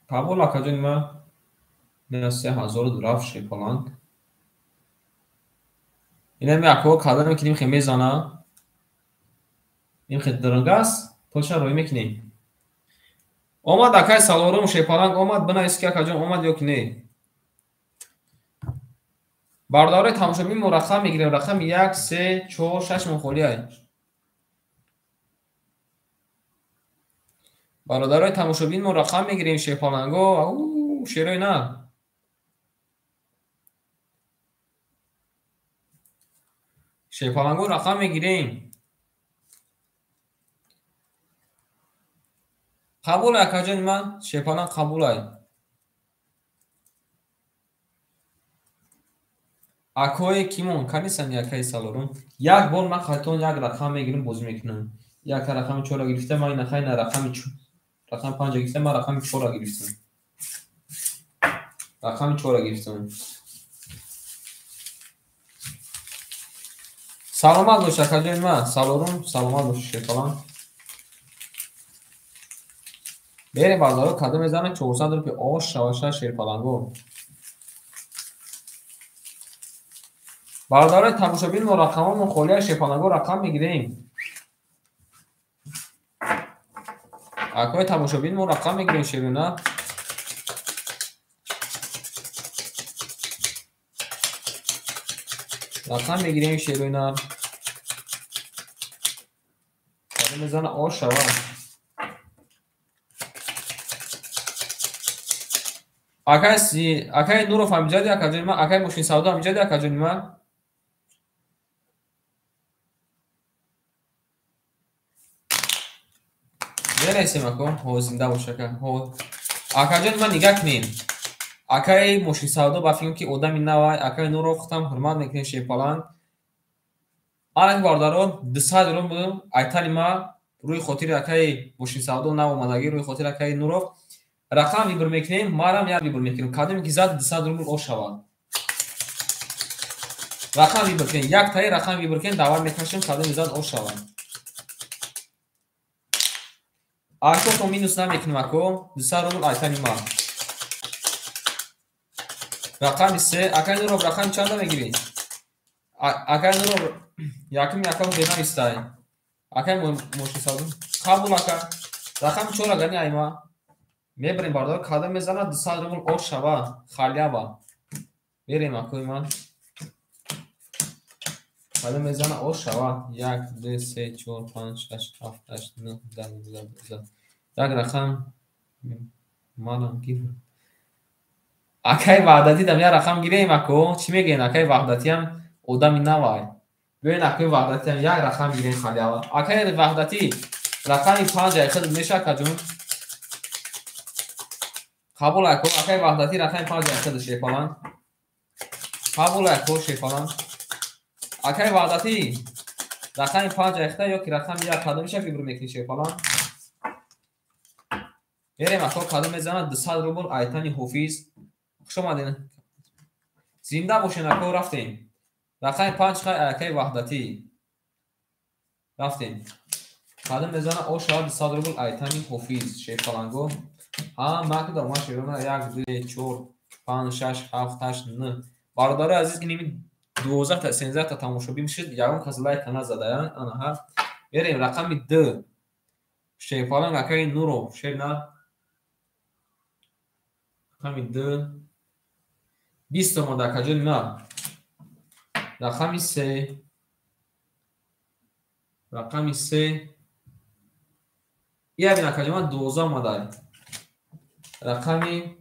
қабул акаҷони ма 3000 раф шепаланг инами акҳо кадаме ки нимхе мезана нимхе дирнгас пулша рӯй мекунем омад акай салорум шепаланг омад бинавис ки акаҷон омад ё ки не бардори тамошобин мо рақам мегирем. Рақами 1 3 4 6 мохолия. бародарои тамошобин мо рақам мегирем шепаланго. Ау шерой на. шепаланго рақам мегирем. қабулай акаҷони ман. шепалан қабулай. акои кимон канисан якаи салорум. Як бор ман хатон як рақам мегирем бозӣ мекунам. Як рақами 4 гирифтам, ман инахай на рақами 5 гирифтам, ман рақами 4 гирифтам. рақами 4 гирифтам. саломат бош акаҷони ман. салорум саломат бош шепалан. берем бардоро кадо мезанам 400 рупия ош шаваша шерпаланго. бардорои тамошобин мо рақамон мухолия шепаланго рақам мегирем. акои тамошобин мо рақам мегирем шерона. рақам мегирем шерона. кадо мезана ош шава. акай нуров амҷади акаҷони ман. акай мошини савдо амҷади акаҷони ман. мерасем ако ҳо зинда бошака. ҳо акаҷони ман нигаҳ кунем. акай мошини савдо ба фикрам ки одами навай. акай нуров хутам ҳурмат мекунем шепалан. анак бардаро 200 рубл айтани ма рӯи хотири акай мошини савдо нав омадагӣ, рӯи хотири акай нуров рақам вибр мекунем. марам як вибр мекунем. кадоме ки зад 200 рубл ош шавад. рақам вибр кунем. як таи рақам вибр кунем. давар мекашем. кадоме зад ош шавад. акото минус намекунем ако. 200 рубл айтани ма. рақами 3. акай нуров рақами чанда мегирӣ? акай нуров якум якам бенавистай. акай мошини савдо қабул ака. рақами 4 агани айма. мебарем бардор кадо мезана 200 рубл ош шава халиява. берем акои ман. кадо мезана ош шава 1 2 3 4 5 6 7 8 9 10 11 як рақам манам гир. акай ваҳдатӣ дам як рақам гирем ако. чӣ мегӯян? акай ваҳдатиам одами навай. биёен акои ваҳдатиам як рақам гирем халиява. акай ваҳдатӣ рақами 5 айхад меша акаҷон. қабул ако. акай ваҳдатӣ рақами 5 айхад шепалан. қабул ако шепалан. акай ваҳдатӣ рақами 5 айхта ё ки рақами 1 кадо меша вибр мекунӣ шепалан. берем ако кадо мезана 200 рубл айтани ҳофиз. хушомадин. зинда бошен ако. рафтем. рақами 5 хай акай ваҳдатӣ. рафтем. кадо мезана ош шава 200 рубл айтани ҳофиз шепаланго. макдо ма шерона 1 2 4 5 6 7 8 9. бародари азиз ки ними 12 та 13 та тамошобин шид. ягон кас лайк назадаян. анаҳа. берем рақами 2 шепалан акай нуров шерна. рақами 2 20 омада акаҷони ма. рақами 3 рақами 3 ябин акаҷони ма 12 омада. рақами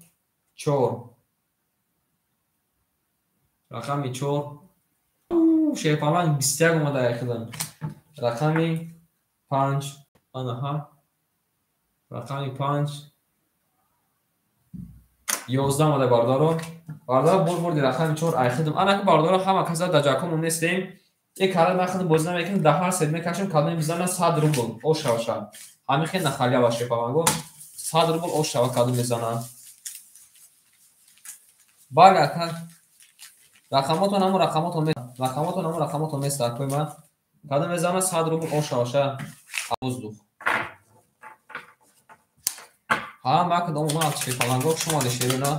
4 рақами 4 шепалан 21 омада яхидам. рақами 5 анаҳа. рақами 5 11 омада бардаро. бардаро борди рақами 4 айхидам. анак бардаро ҳама каса даҷакому нестем. ин кара нахидам бозӣ намекунем. даҳар сед мекашем. кадоме мезана 100 рубл ош шава. ҳамин хел нахалиява шепаланго. 100 рубл ош шава кадо мезана. бале ака. рақамотон ҳамун рақамотон нест акои ман. кадо мезана 100 рубл ош шаваша воздух. макд омад шепаланго. хушомади шерона.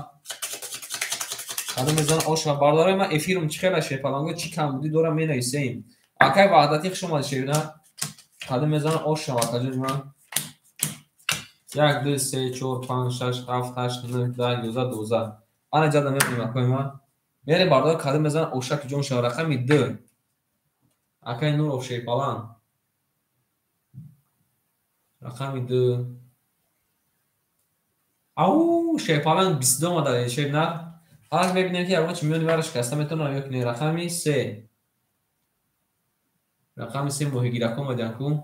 кадо мезана ош шава. бардарои ман эфирум чӣ хела шепаланго. чӣ камбудӣ дорам менависем. акай ваҳдатӣ хушомади шерона. кадо мезана ош шава акаҷони ман. 1 2 3 4 5 6 7 8 9 10 11 12. ана ҷада мебинем акои ман. میره باردار کادم بزن اوشک جون شو رقمی 2 اکای نورو شیپالان رقمی 2 او شیپالان 22 اومده شیپ نه حالا ببینیم که اول چی میونی برش کسته میتونه یا کنی رقمی 3 رقمی 3 موهگی رقم بدن کو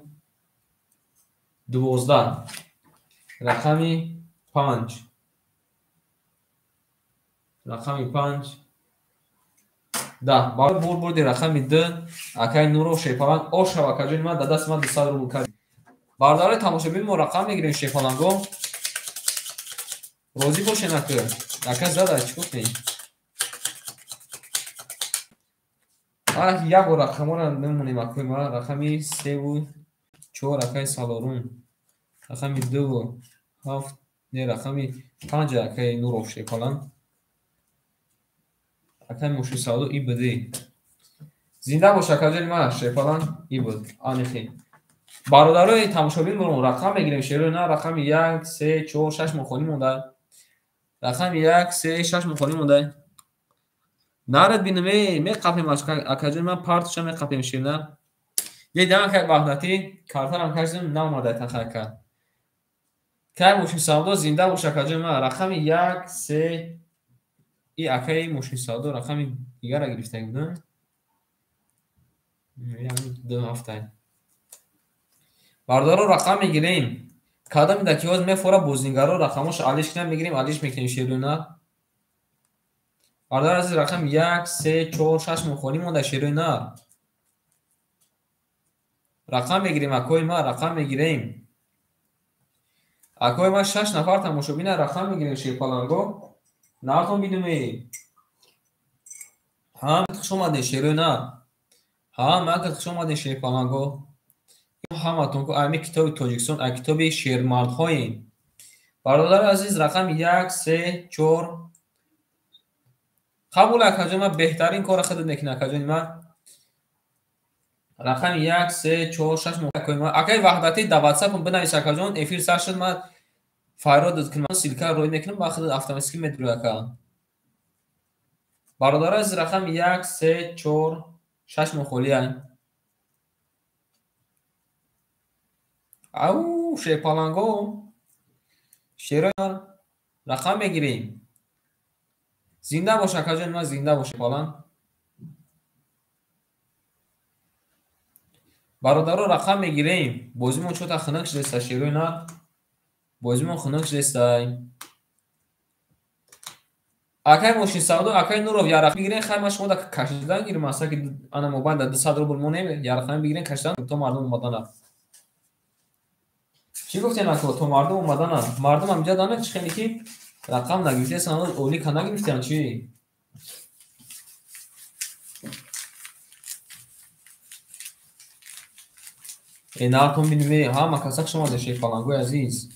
12 رقمی 5 رقمی 5 ده بار بردی رقمی 2 اکای نورو شیپالان اوش و کجون ما در دست ما 200 روبل کرد باردار تماشابین ما رقم میگیریم شیپالانگو روزی باشه نکه اکا زده چی کنی یک رقم را نمونیم اکوی ما رقمی 3 و 4 اکای سالارون رقمی 2 و 7 نه رقمی 5 اکای نورو شیپالان اکای موشی سالو ای بده زنده باشه کجون ما شیپالان ای بود آنخی برادرای تماشابین برون رقم بگیریم شروع نه رقم 1 3 4 6 مخونی مونده رقم 1 3 6 مخونی مونده نارد بینم می قپیم اکجون من پارتش می قپیم شیرنا یه دام که وحدتی کارترم کردم ناماده تخکر که موشی سالو زنده باشه کجون ما رقم 1 3 ای اکای موشی سالو رقم دیگر را گرفته بودم یعنی 2 هفته باردار رقم میگیریم کادم دکیواز میفوره بوزینگارو رقمش علیش کنم میگیریم علیش میکنیم شیرونا باردار از رقم 1 3 4 6 مخونی مونده شیرونا رقم میگیریم اکوی ما رقم میگیریم اکوی ما 6 نفر تماشابین رقم میگیریم شیپالانگو نارتون بیدومی ها شما ده شیرونا ها ما شما ده شیپالانگو همتون که امی کتاب توجیکسون کتاب شیرمردهاییم برادر عزیز رقم 1 3 4 قبول اکجون ما بهترین کار خود نکنه اکجون ما رقم 1 3 4 6 مکوی ما اکای وحدتی در واتساپ بنویس اکجون افیر سر شد ما فایراد کنم سیلکا روی نکنم با خود автоматически مترو اکا برادر عزیز رقم 1 3 4 6 مخولی هست او شیپالانگو شیران رقم بگیریم زنده باشه کجان ما زنده باشه پالان برادر رقم میگیریم بازیمون چوتا خنک شده شیران بازیمون خنک شده اکای ماشین سودا اکای نورو یا رقم میگیرین خیر ماش خود کشیدن گیریم مثلا که انا موبایل 200 روبل مونه یا رقم میگیرین کشیدن تو مردم اومدن چی گفتین اکو تو مردم اومدن مردم هم جدا نه چخنی کی رقم نگیرید سن اولی کنا گرفتن چی اینا تو میبینی ها مکاسک شما ده شیپالانگو عزیز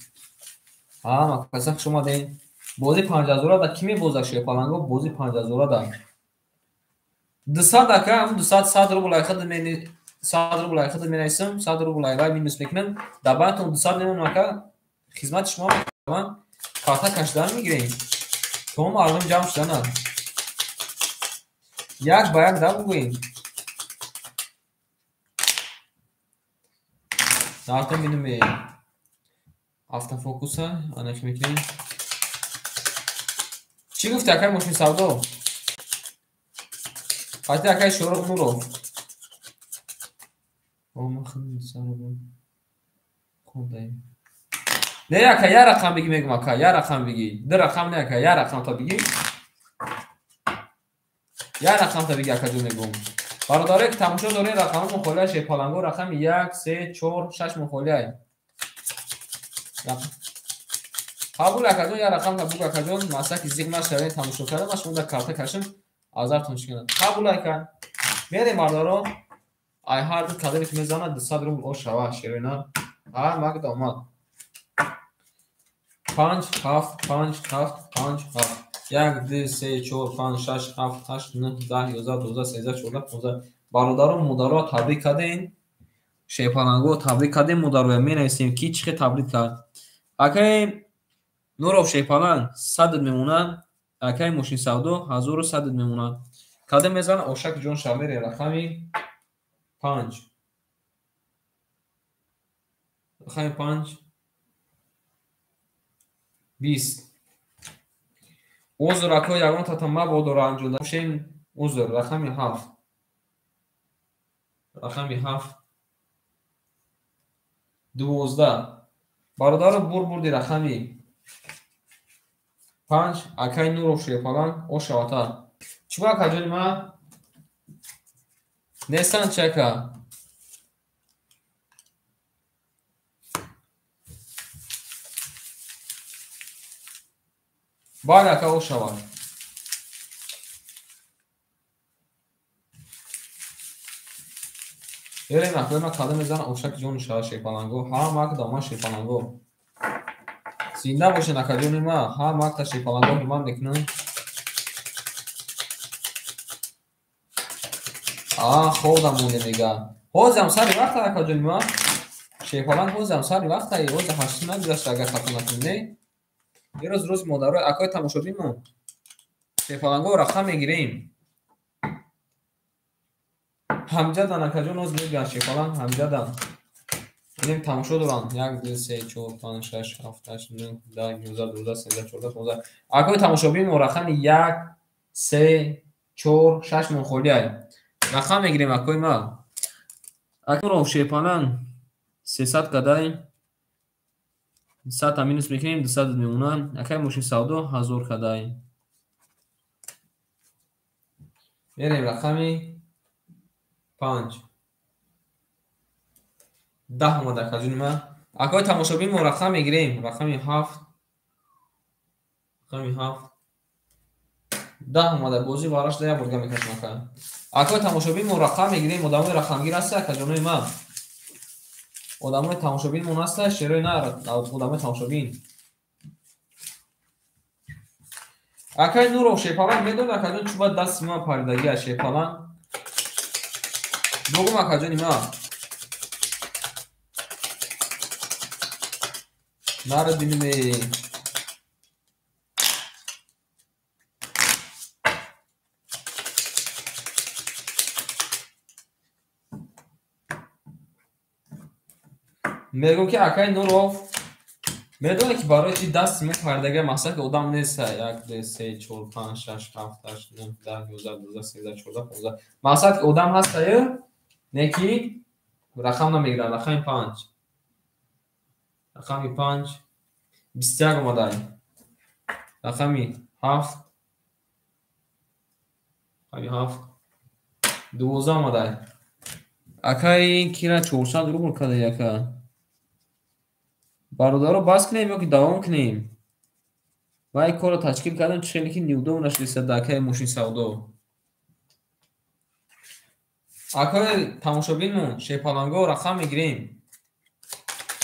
ها مکاسک شما ده بازی 5000 دا کی میبوزه شیپالانگو بازی 5000 دا 200 دکه هم 200 100 روبل خد منی 100 روبل خد منیسم 100 روبل رای مینوس میکنم دباتون 200 نمون مکا خدمت شما من کارتا کشدن میگیریم تو مردم جمع شدن یک باید دا بگوین نارتون بینیم هفته فوکوس آنک میکنیم چی گفتی اکای ماشین سودا قاطی اکای شروع نورو او مخن سارو کنده نه اکای یا رقم بگی میگم اکای یا رقم بگی در رقم نه اکای یا رقم تا بگی یا رقم تا بگی اکای جو میگم برادره که تماشا داره رقم مخوله شیپالانگو رقم 1 3 4 6 مخوله قبول اکادون یا رقم قبول اکادون مثلا که زیگ نشده تماشا کردم باش اون کارت کشم آزارتون شکنم قبول اکن میره مردارو ای هارد کادر که میزنه 200 روبل او شوا شیرینا مگه دوما 5 7 5 7 5 7 1 2 3 4 5 6 7 8 9 10 11 12 13 14 15 برادرو مدارا تبریک کردین شیپالانگو تبریک کردین مدارو می نویسیم کی چه تبریک کرد اگه نورو شیپالان 100 میمونن акаи мошини савдо 1100 мемонад. Кадом мезана Ошак ҷон Шамери рақами 5. Рақами 5 20. узр ако ягон татама бодора анҷода шин узр рақами 7. рақами 7 12. бародаро бурбурди рақами 5 акаи нуров шепалан ошавата чуба каҷони ма несан чака бале ака ошава ерем акома када мезана ошак ҷони шава шепаланго ҳама мак дама шепаланго зинда бошен акаҷони ма ҳама макта шепаланго ҳиман мекунам холдам монде мега ҳозам сари вақта акаҷони ма шепалан ҳозам сари вақтаи ҳоза ҳаштум нагузашта агар хато накунде ирӯз рӯзи модарои акои тамошобинмон шепаланго рақам мегирем ҳамҷадан акаҷон ҳоз мегӯян шепалан ҳамҷадан инем тамошо доранд 1 2 3 4 5 6 7 8 9 10 11 12 13 14 15 акои тамошобинмон рақами 1 3 4 6 мон холиай рақам мегирем акои ма акоро шепалан 300 кадай 100 минус мекунем 200 мемонад акаи мошини савдо 1000 кадай мерем рақами 5 10 омада акаҷони ма акои тамошобинмон рақам мегирем рақами 7 рақами 7 10 омада бозӣ барашда як бурга мекашам ака акои тамошобинмон рақам мегирем одамои рақамгир аста акаҷонои ма одамои тамошобинмон аста шерои на одамои тамошобин акаи нуров шепалан медон акаҷон чуба дасти ма паридагия шепалан дугум акаҷони ма наро диниме мегӯ ки акаи нуров медоне ки барои чи дасти мо паридагия мақсад ки одам неста 1 2 3 4 5 6 7 8 9 10 11 12 13 14 15 мақсад ки одам ҳастаю не ки рақам намегирам рақами 5 рақами 5 21 омадай рақами 7 рақами 7 12 омадай акаи кира 400 рубл кадай ака бародаро бас кунем ё ки давом кунем вай корро ташкил кардам чӣ хеле ки неудобно нашлиса дар акаи мошини савдо акои тамошобинмон шепаланго рақам мегирем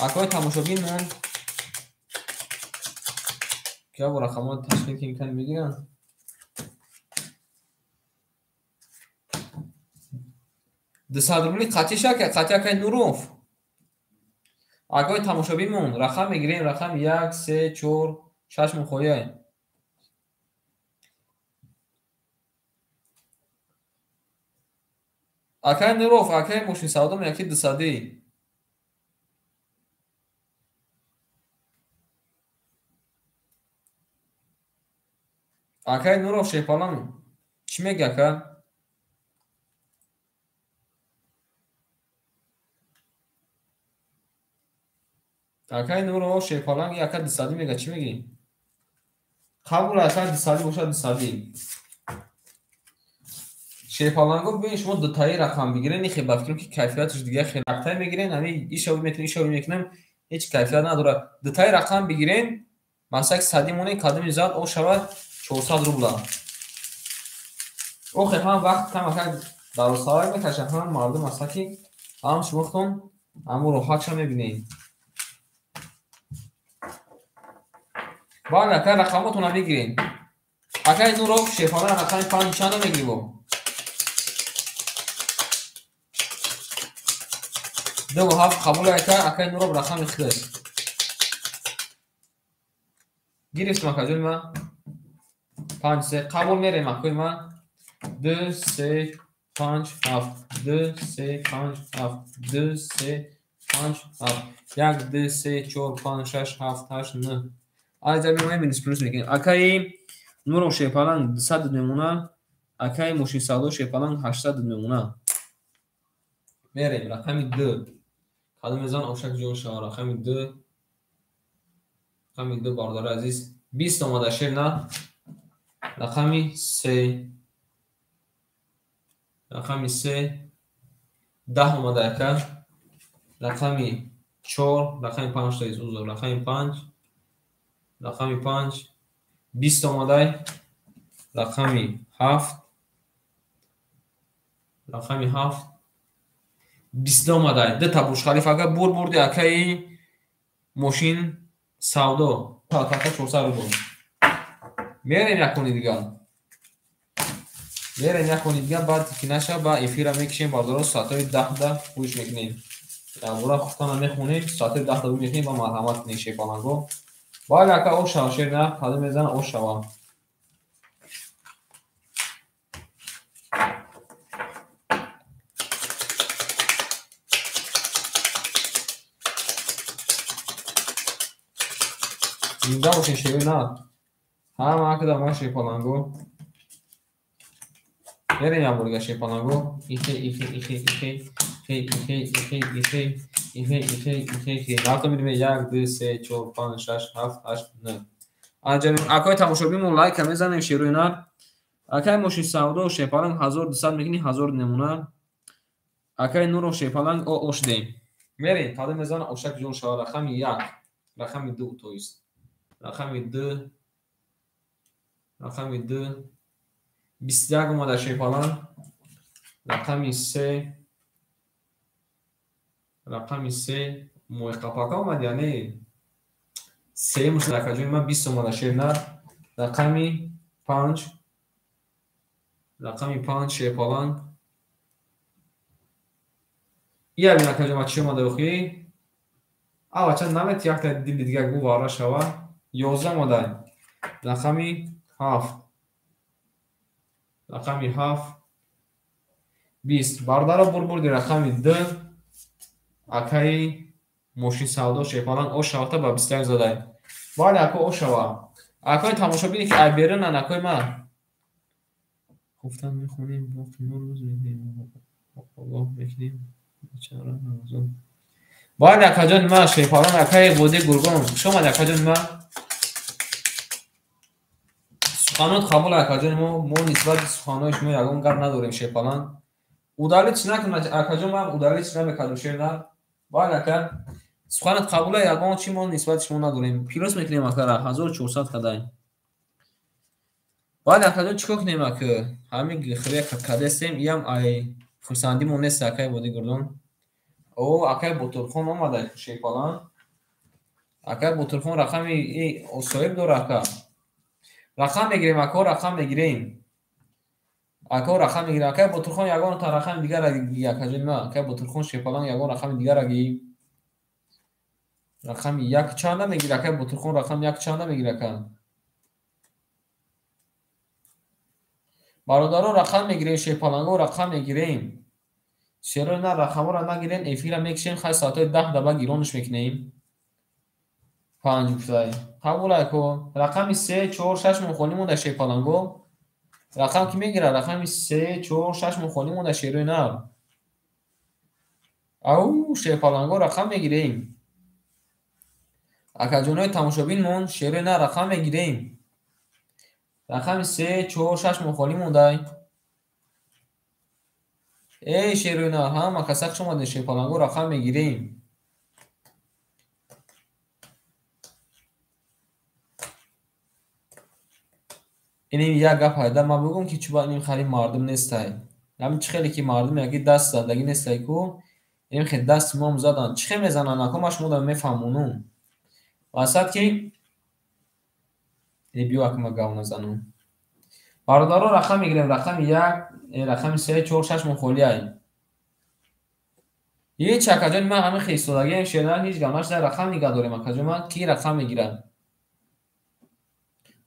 акои тамошобинмон ки бо рақамот ташкил ки мекани мегиранд 200 рубли қатъи акаи нуров акои тамошобинмон рақам мегирем рақами 1 3 4 6 мон хояй акаи нуров акаи мошини савдо яки 200 акаи нуров шепалан чӣ меги ака акаи нуров шепалан яка 200 мега чӣ меги қабул ака 200 бошад 200 шепаланго бибинед шумо дутаи рақам бигирен нихе ба фикрам ки кайфияташ дига хеле актай мегирен ами ишави метунем ишави мекунем ҳеҷ кайфият надорад дутаи рақам бигирен масак 100 монен кадами зад о шавад 400 рубла охе ҳам вақт кам ака дарозсавар мекашад ҳам мардум аста ки ҳам шумохтон ҳаму роҳатша мебинед бале ака рақамотона мегирен акаи нуров шепалан рақами 5 чанда мегирибо дو ҳафт қабул ака акаи нуров рақами хир гирифтам акаҷони ма 5 3 قبول میریم اکوی من 2 3 5 7 2 3 5 7 2 3 5 7 1 2 3 4 5 6 7 8 9 اینجا می‌بینید پلوس میکنیم اکای نورو شیپالان 100 میمونه اکای موشی سالو شیپالان 800 میمونه میریم رقم 2 حالا میزان اوشک جو شما رقم 2 رقم 2 باردار عزیز 20 اومده شیر نه رقم 3 رقم 3 10 اومده اکا رقم 4 رقم 5 تا ایزوزو رقم 5 رقم 5 20 اومده رقم 7 رقم 7 20 اومده ده تا بوش خلیفه اگه بردی اکای ماشین سودو تا 400 رو بود میرین نکنی دیگه میرین نکنی دیگه بعد که نشه با افیر میکشیم باردارو ساعتای 10 پوش میکنیم برای خودتان میخونیم ساعت 10 بود میکنیم با مرحمت نیشه پانگو باید اکا او شوشیر نه حالا میزن او شوا اینجا باشین شوی نه همه اکا در ما شیپالانگو میرین یا برگه شیپالانگو ایخی ناتو میدیم 1 2 3 4 5 6 7 8 9 آنجا اکای تماشابیمون لایک هم میزنیم شیروی نه اکای موشی سودو شیپالانگ 1200 میکنی 1000 نمونه اکای نورو شیپالانگ او اوش دیم میرین تا میزان اوشک جون شما رقم 1 رقم 2 تویست رقم 2 رقم 2 21 اومده شیپالانگ رقم 3 رقم 3 موی قپاکا اومد یعنی 3 مشترک جون من 20 اومده شیر نه رقم 5 رقم 5 شیپالانگ یا ببین که ما چی اومده بخوی آوا چند نمیت یک تا دیل دیگه گو وارا شوا 11 اومده رقم 7 رقم 7 20 باردارو بردی رقم 2 اکای موشین سودو شیپالانگ او شاوتا با 21 زده باید اکا او شوا اکای تماشا بینی که بیرن اکای من گفتم میخونیم وقت نور روز میدیم الله میکنیم چرا نمازون باید اکا جان من شیپالانگ اکای بوده گرگون شما اکا جان من سخانات قبول اکا جان ما نسبت سخانای شما یکون گرد نداریم شیپالانگ удалить نکنه اکا جان من удалить نمیکردم شیر نه باید اکا سخانات قبول یکون چی ما نسبت شما نداریم پیروز میکنیم اکا را 1400 کدایم باید اکا جان چیکار کنیم اکا همین خیلی کدستیم یم ای خوشسندی مونست اکای بوده گردون او اکای بطرخون اومده شیپالانگ اکای بطرخون رقم اصایب داره اکا رقم میگیریم اکا رقم میگیریم اکا رقم میگیریم اکای بطرخون یگان تا رقم دیگر اگه اکا جان ما اکای بطرخون شیپالانگ یگان رقم دیگر اگه رقم 1 چند میگیره اکای بطرخون رقم 1 چند میگیره اکا برادرو رقم میگیریم شیپالانگو رقم میگیریم چرا نه رقم را نگیرین افیر میکشیم خیلی ساعتای 10 دبا گیرونش میکنیم 5 گفتای قبول اکو رقم 3 4 6 مخونیم در شیپالانگو رقم که میگیره رقم 3 4 6 مخونیم در شیروی نه او شیپالانگو رقم میگیریم اکا جونای تماشابین مون شیروی نه رقم میگیریم رقم 3 4 6 مخونیم در ای شیروی نه هم اکسق شما در شیپالانگو رقم میگیریم اینم یک گپ هایده ما بگم که چوبا اینم خیلی مردم نیستای همین چه خیلی که مردم یکی دست دادگی نیستای کو اینم خیلی دست ما زدن چه میزنن اکو ما شما دارم میفهمونم واسط که این بیو اکو ما گاو نزنم باردارو رقم میگیریم رقم 1 رقم 3 4 6 مخولی های یه چکجان من همه خیستادگی این شیرن هیچ گمش در رقم نگه داریم اکجان من کی رقم میگیرن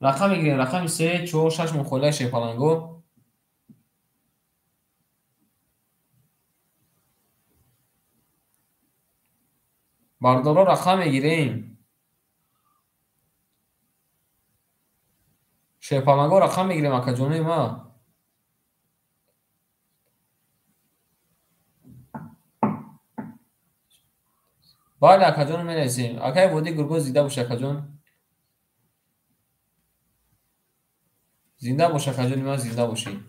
رقم میگیریم رقم 3 4 6 مخوله شیپالنگو. بردارا رقم میگیریم شیپالنگو رقم میگیریم اکا جونی ما. بله اکا جون مینویسیم. اکای ودی گروه زنده باشه اکا جون. زنده باشه اکا جون ما زنده باشی.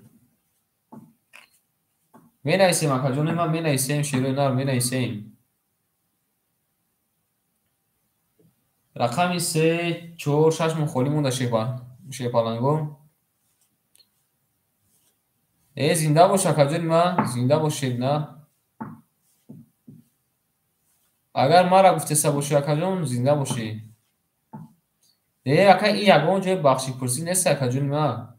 مینویسیم اکا جون ما مینویسیم شیروی نار مینویسیم. رقم 3 4 6 مخولی مونده شیپالنگو. زنده باشه اکا جون ما زنده باشید نه. اگر ما را گفته سه باشی اکا جون زنده باشی. اکا این یگان جای بخشی پرسی نیست اکا جون ما.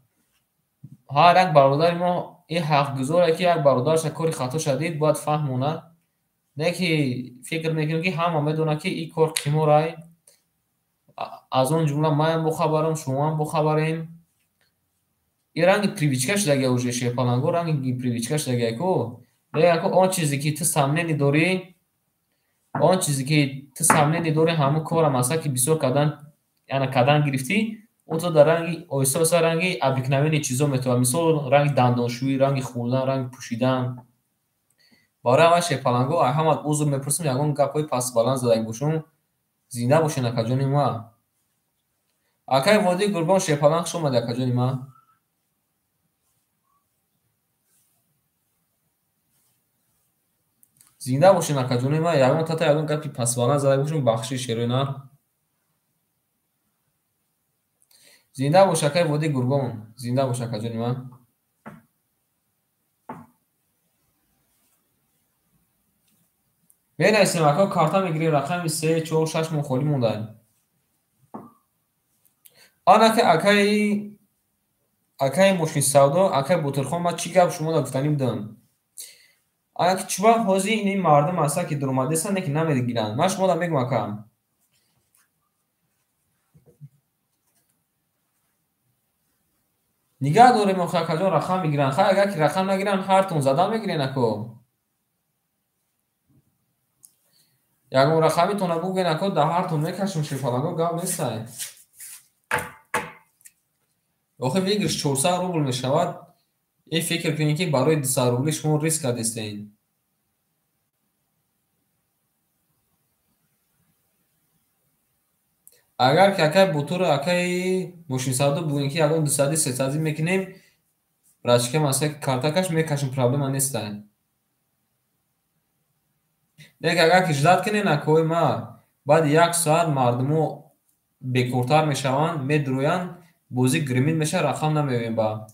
ها یک برادر ما این حق گذاره که یک برادرش کاری خطا شدید باید فهمونه. نه که فکر میکنم که همه میدونه که این کار کیمو رای از اون جمله ما هم بخبرم شما هم بخبریم. این رنگ پریویچکا شدگی اوجه شیپالنگو رنگ پریویچکا شدگی کو. نه آن چیزی که تو سامنے نداری آن چیزی که تو سامنے نداری همون کارم هست که بسیار کردن یعنی کردن گرفتی اون تو در رنگ احساس رنگی ابریکنامین چیزا میتونه مثال رنگ دندانشویی رنگ خوردن رنگ پوشیدن. برای اول شیپالنگو احمد عضو میپرسم یگان گپای پس بلند زدن باشون زنده باشین اکا جونی ما. اکای وادی گربان شیپالنگ شما اکا جونی ما. زنده باشین اکا جونی ما یگان تا یگان گپی پس بلند زدن باشون بخشی شیروی نار. زنده باش اکای وادی گربان زنده باش اکا جونی ما. بنویسیم اکا کارتا میگیریم رقم 3 4 6 مخولی مونده. آن که اکای ماشین سودا اکای بوترخان ما چی گپ شما دا گفتنی بودم. آن که چوب حوزی این مردم هستا که در اومده هستن که نمیگیرن. من شما دا میگم اکا نگاه داریم اکا جون رقم میگیرن. خواهی اگر که رقم نگیرن هر تون زدن میگیرن اکو. یکم رقمی تونه بگوین اکا ده هر تون میکشم شیپالنگو گپ نیستن. آخه میگرش 400 روبل میشود. این فکر کنین که برای 200 روبل شما ریسک کردین. اگر که اکای بوتور اکای ماشین سودا بگوین که یگان 200 300 میکنیم برای که مثلا کارتاکش میکشم پرابلم نیستن. دیگه اگر که جداد کنین اکوی ما بعد یک ساعت مردمو بکورتر میشوند میدروین بوزی گرمین میشه رقم نمیوین با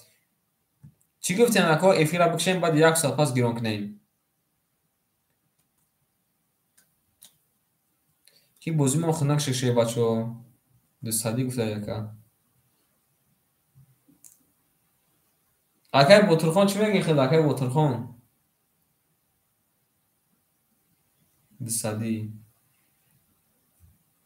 چی گفتین اکو افی را بکشیم بعد یک ساعت پس گیرون کنیم کی بوزی ما خنک ششه بچو دستادی گفته یکا اکای بوترخان چی میگی خیلی اکای بوترخان دستادی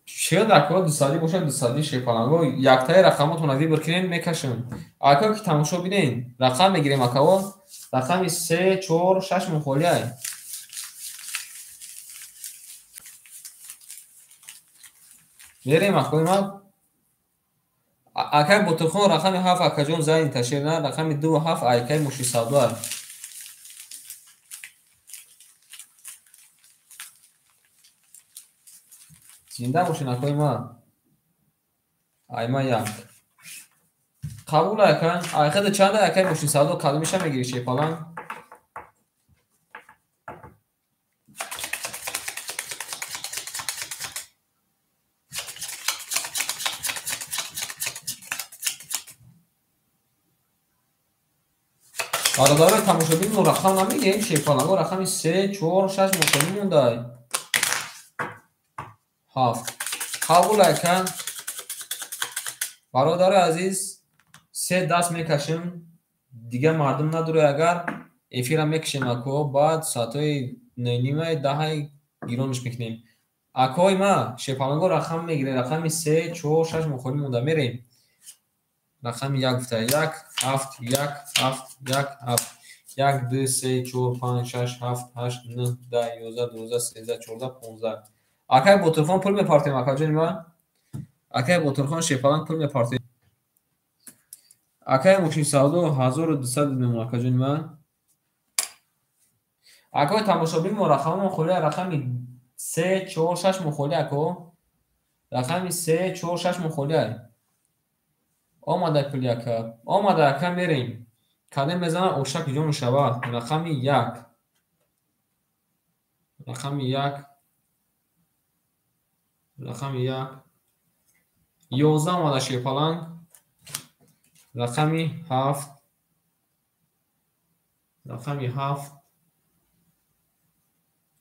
شاید اکا دستادی باشه دستادی شیپالنگو یک تای رقماتون ادی برکنین میکشم اکا که تماشا بینین رقم میگیریم اکا رقم 3 4 6 مخولیه میریم اکوی ما اکای بوترخان رقم 7 اکا جون زاین تشیر نه رقم 2 7 اکای مشی سودا زنده باشین اکوی ما ایما یک قبول اکن اکد چند اکای مشی سودا کدومش میگیری شیپالنگ آره داره تماشا بینیم رقم نمیگه شیپالنگو رقم 3 4 6 مشی مونده هفت قبول اکن برادر عزیز 3 دست میکشیم دیگه مردم نداره اگر افیرم میکشیم اکو بعد ساعتای 9 10 گیرونش میکنیم اکوی ما شیپالنگو رقم میگیره رقم 3 4 6 مخوری مونده میریم رقم یک گفته یک هفت یک هفت یک هفت یک دو سه چهار پنج شش هفت هشت نه ده 11 12 13 14 15 اکای با تلفن پول میپارتیم اکا جون من اکای با تلفن شیپالان پول میپارتیم اکای ماشین سودا 1200 میمونه اکا جون من اکای تماشابین ما رقم خورده رقم 3 4 6 مخولی اکا رقم 3 4 6 مخولی آماده پلیاکا آماده اکا میریم کلمه میزنه اوشک جون شود رقم یک رقم یک رقم یک 11 آماده شیپالان رقم 7 رقم 7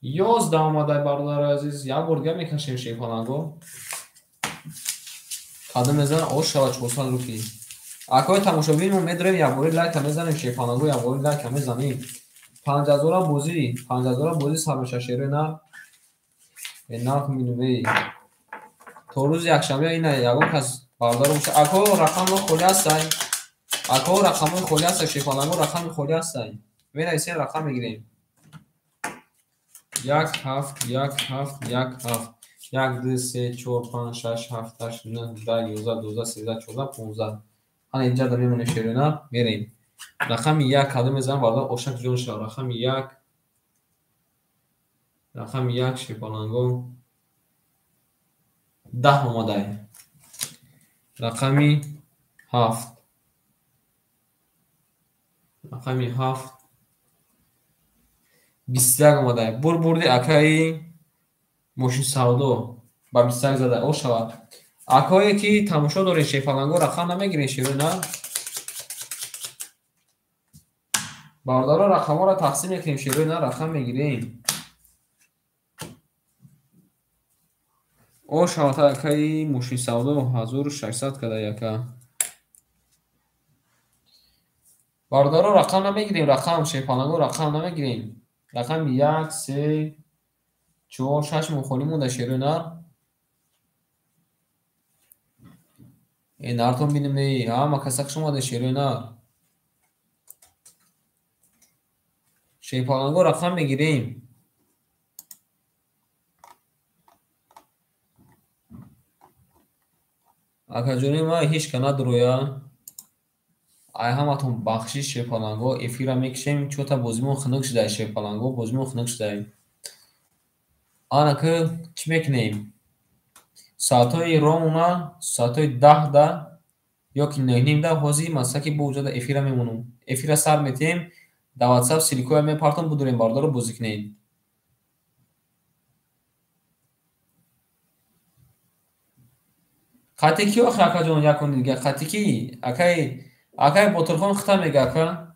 11 آماده برادر عزیز یک برگه میکشیم شیپالانگو کلمه میزنه اوش شود 400 روپی اکای تماشابین ما میداریم یک باری لایک میزنیم شیپالانگو یک باری لایک میزنیم 5000 بازی 5000 بازی سرمشه شیره نه نه میدونی تو روز یک شنبه اینا یگان کس باردار میشه اکو رقم خالی هستن اکو رقم خالی هست شیفالانگو رقم خالی هستن میرا این رقم میگیریم یک هفت یک هفت یک هفت یک دو سه چهار پنج شش هفت هشت نه ده 11 12 13 14 15 ها اینجا داریم میمونه شیرینا میریم رقم یک کلمه میزنم باردار اوشک جون شد رقم یک شیفالانگو 10 آماده رقمی 7 رقمی 7 21 آماده بردی اکای ماشین سودا با 21 زده او شود اکایی که تماشا داره شیفالانگو رقم نمیگیرین شیرو نه باردارا رقم ها را تقسیم میکنیم شیرو نه رقم میگیریم او شود اکای ماشین سودا 1600 کده یکا باردارا رقم نمیگیریم رقم شیفالانگو رقم نمیگیریم رقم 1 3 4 6 مخونی مونده شیرو نه این ارتون بینیم نی ما کسک شما ده شیرو نه شیپالانگو رقم میگیریم اکا جونی ما هیچ کند رویا ای همتون بخشی شیپالانگو افیرا میکشیم چوتا بازیمون خنک شده شیپالانگو بازیمون خنک شده آنا که چی میکنیم ساعتای رومونا ساعتای 10 یا که 9 ده بازی مساکی با وجود افیرا میمونم افیرا سر میتیم در واتساپ سیلیکوی میپارتون بدوریم باردار رو بازی کنیم خطی کی آخر اکا جون یکون دیگه خطی کی اکای بطرخان خطا میگه اکا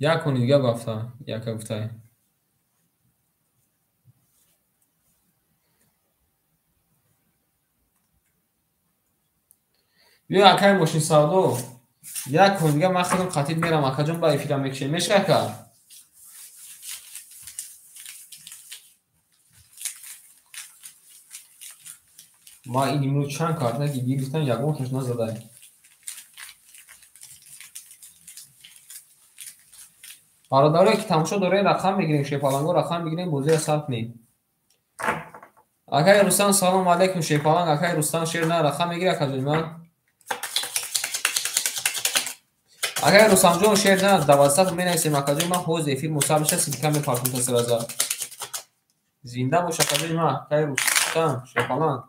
یکون دیگه گفته یک گفته بیا اکای ماشین سودا یک کن دیگه من خودم خطیت میرم اکا جون با افیرا میکشیم میشه اکا ما این امروز چند کارت نگی گفتن یکون توش نزده برادرایی که تماشا دوره رقم میگیریم شیپالانگو رقم میگیریم بوزی صرف نیم اکای رستان سلام علیکم شیپالانگ اکای رستان شیر نه رقم میگیره اکا جون من اکای رستان جون شیر نه دوازده می نویسیم اکا جون من حوز افیر مصاب شه سیدکم میپارتون تصر ازا زنده باش اکا جون من اکای رستان شیپالانگ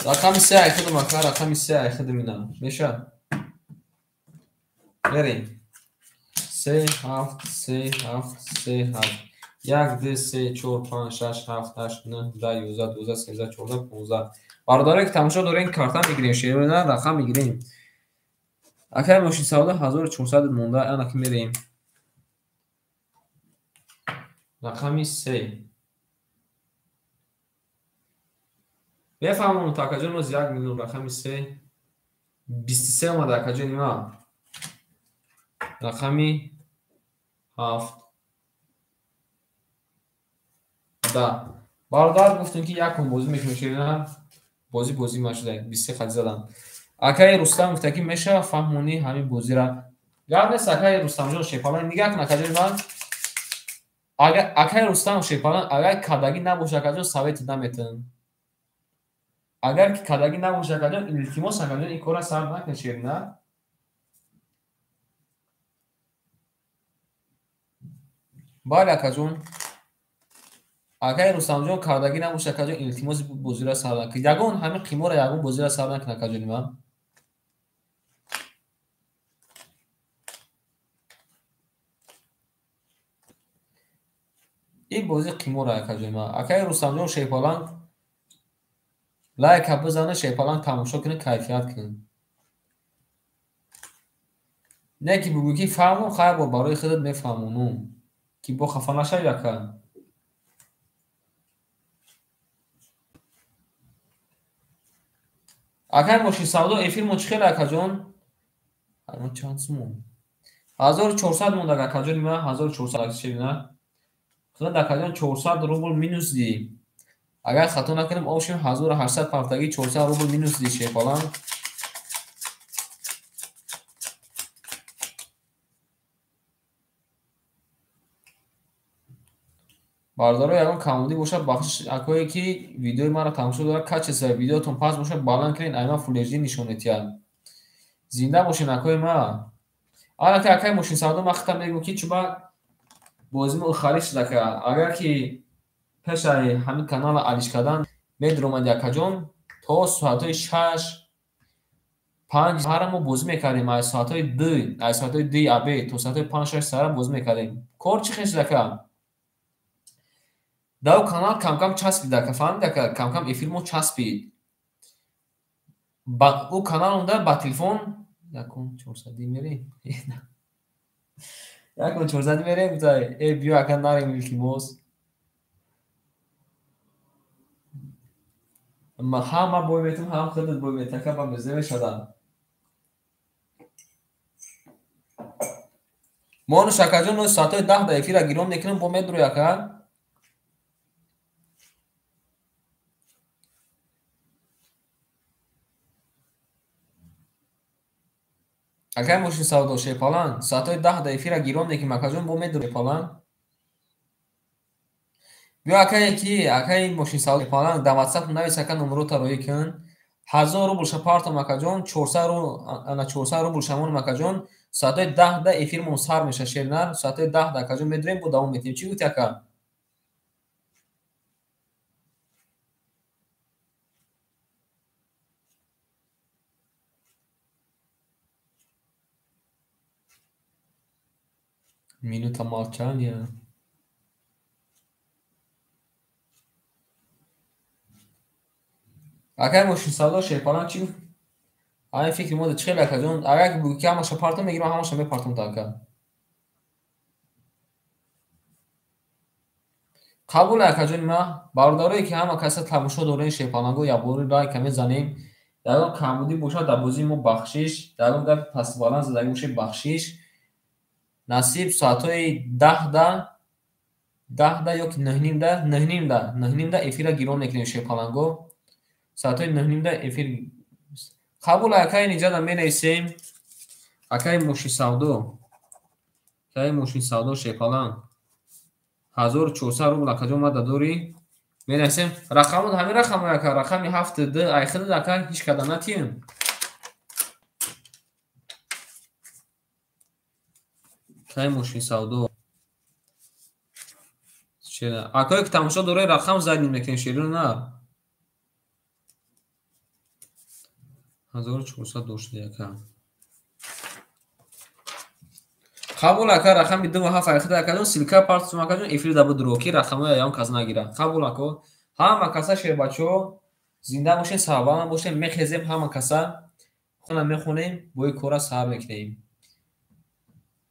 رقم 3 خدمت اکا رقم 3 خدمت میشه بریم 3 7 3 7 3 7 یک دو سه چهار پنج شش هفت هشت نه ده 11 12 13 14 15 برادرایی که تماشا داره این کارتا میگیریم شیرونه رقم میگیریم اکای ماشین سودا 1400 مونده انا که میریم رقمی 3 بفهمون تاکجون از 1 میلیون رقمی 3 23 اومده اکا جون ما رقمی 7 10 برادر گفتن که یکم بازی میکنه شیرین بازی ماشده 23 خط زدم اکای رستم گفت که میشه فهمونی همین بازی را گرد نیست اکای رستم جان شیپالان نگاه کن اکا جون من اگر اکای رستم شیپالان اگر کداگی نباشه اکا جون سویت دمیتن اگر که کداگی نباشه اکا جون التماس اکا جون این کارا سر نکن شیرین نه بله اکا جون اگر رستم جان کداگی نباشه اکا جون التماس بازی را سر نکن یگون همین قیمه را یگون بازی را سر نکن اکا جون من این بازی قیمه را اکا جون من اگر رستم جان شیپالان لایک بزنه شیپالان تماشا کنه کیفیت کنه نه که بگو که فهمون خیلی با برای خودت میفهمونم که با خفه نشه یکم اگر ماشین سودا افیر مچخیل اکا جان الان چند سوم 1400 مونده اکا جان من 1400 شیرینه خود اکا جان 400 روبل مینوس دی اگر خطا نکنم آشیم 1800 پفتگی 400 روبل مینوس دی شیپالان بردارو یگان کامودی باشه بخش اکایی که ویدیوی من را تماشا داره کچ سر ویدیوتون پس باشه بالان کنین اینا فول اچ دی نشونتیان زنده باشین اکای ما حالا که اکای ماشین سودا من ختم میگم که چوبا بازیمو خارج دکه اگر که پیش همین کانال علیش کردن میدرومند اکا جون تا ساعتای 6 5 هرمو بازی میکردیم از ساعتای 2 از ساعتای 2 ابی تا ساعتای 5 6 ساعت بازی میکردیم کار چی خیش دکه داو کانال کم کم چسبید که فهمید که کم کم فیلمو چسبید با او کانال اونده با تلفن یکون 400 میری یکون 400 میری بتای ای بیو اکن ناریم میلکی موز اما هم بوی میتون هم خودت بوی میتون که با مزه شدن ما اونو شکر جون ساعتای 10 دقیقه را گیرون نکنیم با مدرو یکن اگر ماشین سودا شیپالان ساعتای 10 دقیقه را گیرون نکنیم اکا جون با مدرو شیپالان بیا اکای ماشین سودا شیپالان در واتساپ نویس اکن نمرو تا روی کن 1000 روبل شپارت مکا جون 400 رو انا 400 روبل شمون مکا جون ساعتای 10 افیرمون سر میشه شیرنر ساعتای 10 اکا جون میدریم با دوام میتیم چی گوتی اکا مینوت مال چند یا اگر ماشین سودا شیپالان چی همین فکر مود چخیل اکا جون اگر بگو که همه شپارت میگیرم همه شما پارتون تا اکا قبول اکا جون ما بارداری که همه کسی تماشا دوره شیپالانگو یا بوری رای کمی زنیم در اون کمبودی بوشا در بازی مو بخشیش در اون در پس بالان زدگی بوشه بخشیش نصیب ساعتای 10 یا که 9 افیر گیرون نکنیم شیپالانگو ساعتای 9 افیر قبول اکای اینجا در می نیسیم اکای ماشین سودا شیپالان 1400 روبل اکا جون ما در دوری می نیسیم رقم همین رقم اکا رقمی 7 ده ای خیلی اکا هیچ کده نتیم اکای ماشین سودا اکای که تماشا دوره رقم زدیم نکنیم شیرون نه 1400 داشته یکم قبول اکا رقم 2 و 7 اخیر اکا سیلکا پارت اکا جون افیر دبو دروکی رقم یا هم کس نگیره قبول اکا همه کسا شیر بچو زنده باشین صحابان باشین میخیزیم همه کسا خونه میخونیم بوی کورا صحب میکنیم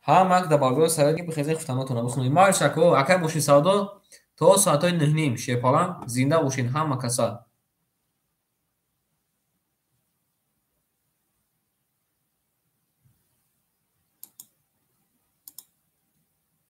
همه در بارگاه سرگی بخیزیم خفتاناتون بخونیم ما شکو اکا ماشین سودا تا ساعتای 9 شیپالان زنده باشین همه کسا